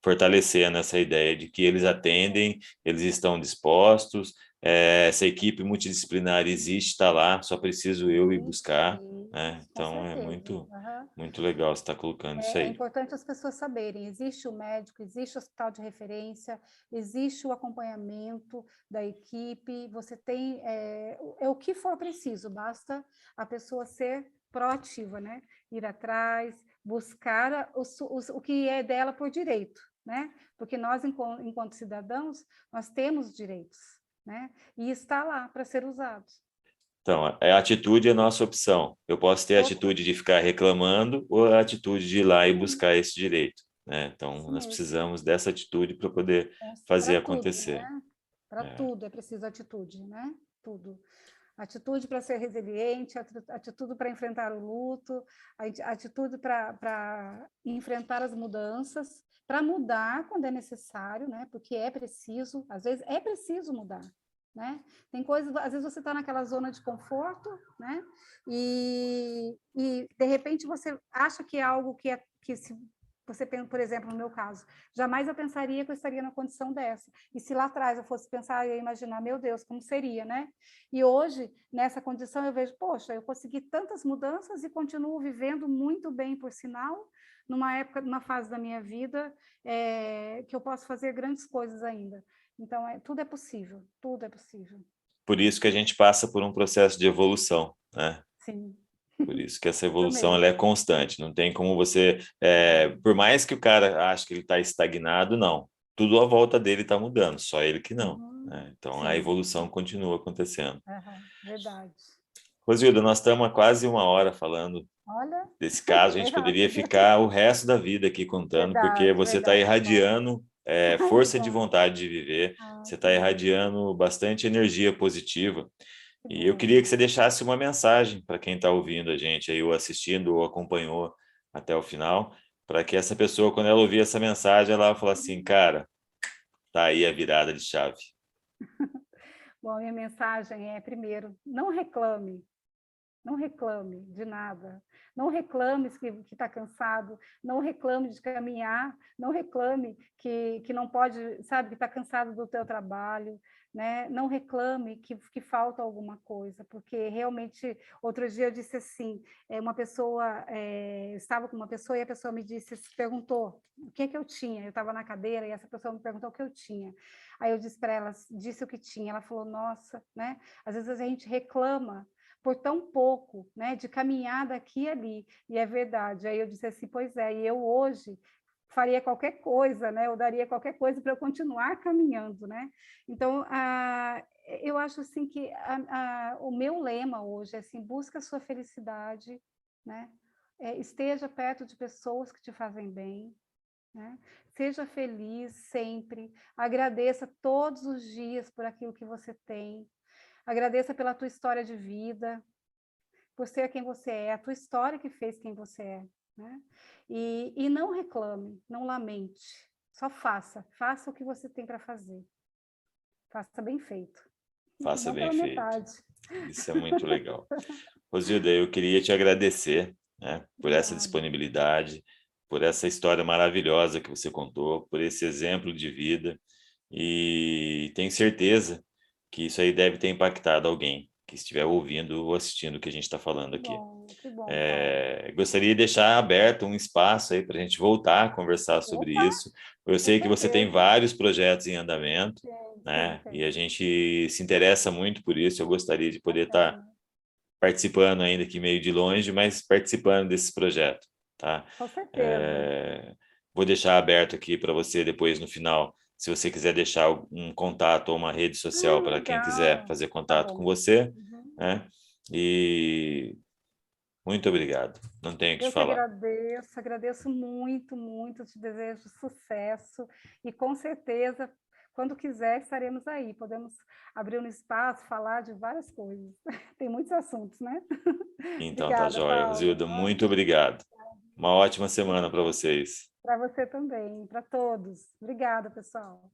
fortalecendo essa ideia de que eles atendem, eles estão dispostos, essa equipe multidisciplinar existe, está lá, só preciso eu ir sim, buscar, sim. né? Com Então é certeza. Aham. muito legal você estar colocando isso É aí. importante as pessoas saberem, existe o médico, existe o hospital de referência, existe o acompanhamento da equipe, você tem, é o que for preciso, basta a pessoa ser proativa, né? Ir atrás, buscar o que é dela por direito, né? Porque nós, enquanto cidadãos, nós temos direitos, né? E está lá para ser usado. Então, a atitude é a nossa opção. Eu posso ter a Opa, atitude de ficar reclamando ou a atitude de ir lá e sim, buscar esse direito, né? Então, isso nós mesmo. precisamos dessa atitude para poder fazer Para tudo, acontecer. né? Para É. tudo é preciso atitude, né? Tudo. Atitude para ser resiliente, atitude para enfrentar o luto, atitude para enfrentar as mudanças, para mudar quando é necessário, né? Porque é preciso, às vezes é preciso mudar, né? Tem coisas, às vezes você está naquela zona de conforto, né? E de repente você acha que é algo que se você pensa, por exemplo, no meu caso, jamais eu pensaria que eu estaria na condição dessa. E se lá atrás eu fosse pensar, eu ia imaginar, meu Deus, como seria, né? E hoje, nessa condição, eu vejo, poxa, eu consegui tantas mudanças e continuo vivendo muito bem, por sinal, numa época, numa fase da minha vida, que eu posso fazer grandes coisas ainda. Então, tudo é possível, tudo é possível. Por isso que a gente passa por um processo de evolução, né? Sim, Por isso que essa isso evolução ela mesmo. é constante. Não tem como você, por mais que o cara ache que ele está estagnado, não. Tudo à volta dele está mudando, só ele que não, Uhum. né? Então a Sim, evolução continua acontecendo. aham, verdade. Rosilda, nós estamos há quase uma hora falando Olha, desse caso. A foi gente poderia rápido. ficar o resto da vida aqui contando, porque Verdade, você está verdade, que bom. irradiando Ai, que força de bom. vontade de viver, Ah, você que está bom, irradiando bastante energia positiva. que E eu bom. queria que você deixasse uma mensagem para quem está ouvindo a gente aí, ou assistindo, ou acompanhou até o final, para que essa pessoa, quando ela ouvir essa mensagem, ela vai falar assim, cara, tá aí a virada de chave. Bom, a minha mensagem é, primeiro, não reclame de nada. Não reclame que está cansado, não reclame de caminhar, não reclame que não pode, sabe, que está cansado do teu trabalho, né? Não reclame que falta alguma coisa, porque realmente, outro dia eu disse assim, uma pessoa, eu estava com uma pessoa e a pessoa me perguntou o que é que eu tinha. Eu estava na cadeira e essa pessoa me perguntou o que eu tinha. Aí eu disse para ela, disse o que tinha. Ela falou, nossa, né? Às vezes a gente reclama por tão pouco, né, de caminhar daqui e ali, e é verdade. Aí eu disse assim, pois é, e eu hoje faria qualquer coisa, né, eu daria qualquer coisa para eu continuar caminhando, né? Então, eu acho assim que o meu lema hoje é assim, busca a sua felicidade, né? Esteja perto de pessoas que te fazem bem, né? Seja feliz sempre, agradeça todos os dias por aquilo que você tem, agradeça pela tua história de vida, por ser quem você é, a tua história que fez quem você é, né? E não reclame, não lamente, só faça o que você tem para fazer, faça bem feito, Faça não bem pela feito. metade. Isso é muito legal. Rosilda, eu queria te agradecer, né, por essa Obrigada. disponibilidade, por essa história maravilhosa que você contou, por esse exemplo de vida, e tenho certeza que isso aí deve ter impactado alguém que estiver ouvindo ou assistindo o que a gente está falando aqui. Que bom, Paulo. Gostaria de deixar aberto um espaço aí para a gente voltar a conversar sobre Opa, isso. Eu com sei que você tem certeza. vários projetos em andamento, Sim, né? E a tem. gente se interessa muito por isso. Eu gostaria de poder estar Bacana. participando ainda aqui meio de longe, mas participando desses projetos, tá? Com certeza. É, vou deixar aberto aqui para você depois no final, se você quiser deixar um contato ou uma rede social para quem quiser Legal. fazer Tá contato com bom. você, Uhum. né? E muito obrigado. Não tenho o que Eu que falar. agradeço muito, muito, te desejo sucesso e com certeza, quando quiser, estaremos aí. Podemos abrir um espaço, falar de várias coisas. Tem muitos assuntos, né? Então tá Obrigada, joia, Paulo. Rosilda. Muito obrigado. Uma ótima semana para vocês. Para você também, para todos. Obrigada, pessoal.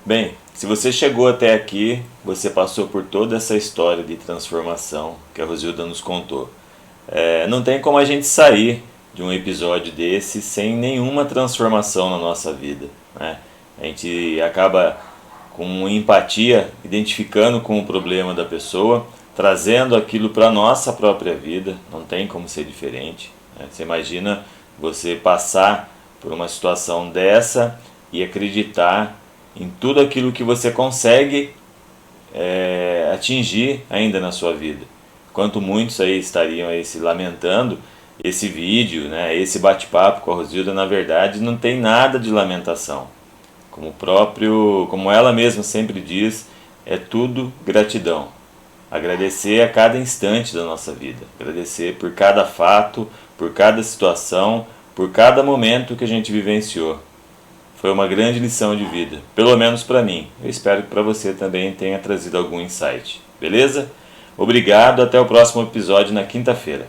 Bem, se você chegou até aqui, você passou por toda essa história de transformação que a Rosilda nos contou. Não tem como a gente sair de um episódio desse sem nenhuma transformação na nossa vida, né? A gente acaba com empatia, identificando com o problema da pessoa, trazendo aquilo para a nossa própria vida, não tem como ser diferente. Né? Você imagina você passar por uma situação dessa e acreditar em tudo aquilo que você consegue atingir ainda na sua vida. Enquanto muitos aí estariam aí se lamentando, esse vídeo, né, esse bate-papo com a Rosilda, na verdade, não tem nada de lamentação. Como ela mesma sempre diz, é tudo gratidão. Agradecer a cada instante da nossa vida, agradecer por cada fato, por cada situação, por cada momento que a gente vivenciou. Foi uma grande lição de vida, pelo menos para mim. Eu espero que para você também tenha trazido algum insight. Beleza? Obrigado, até o próximo episódio na quinta-feira.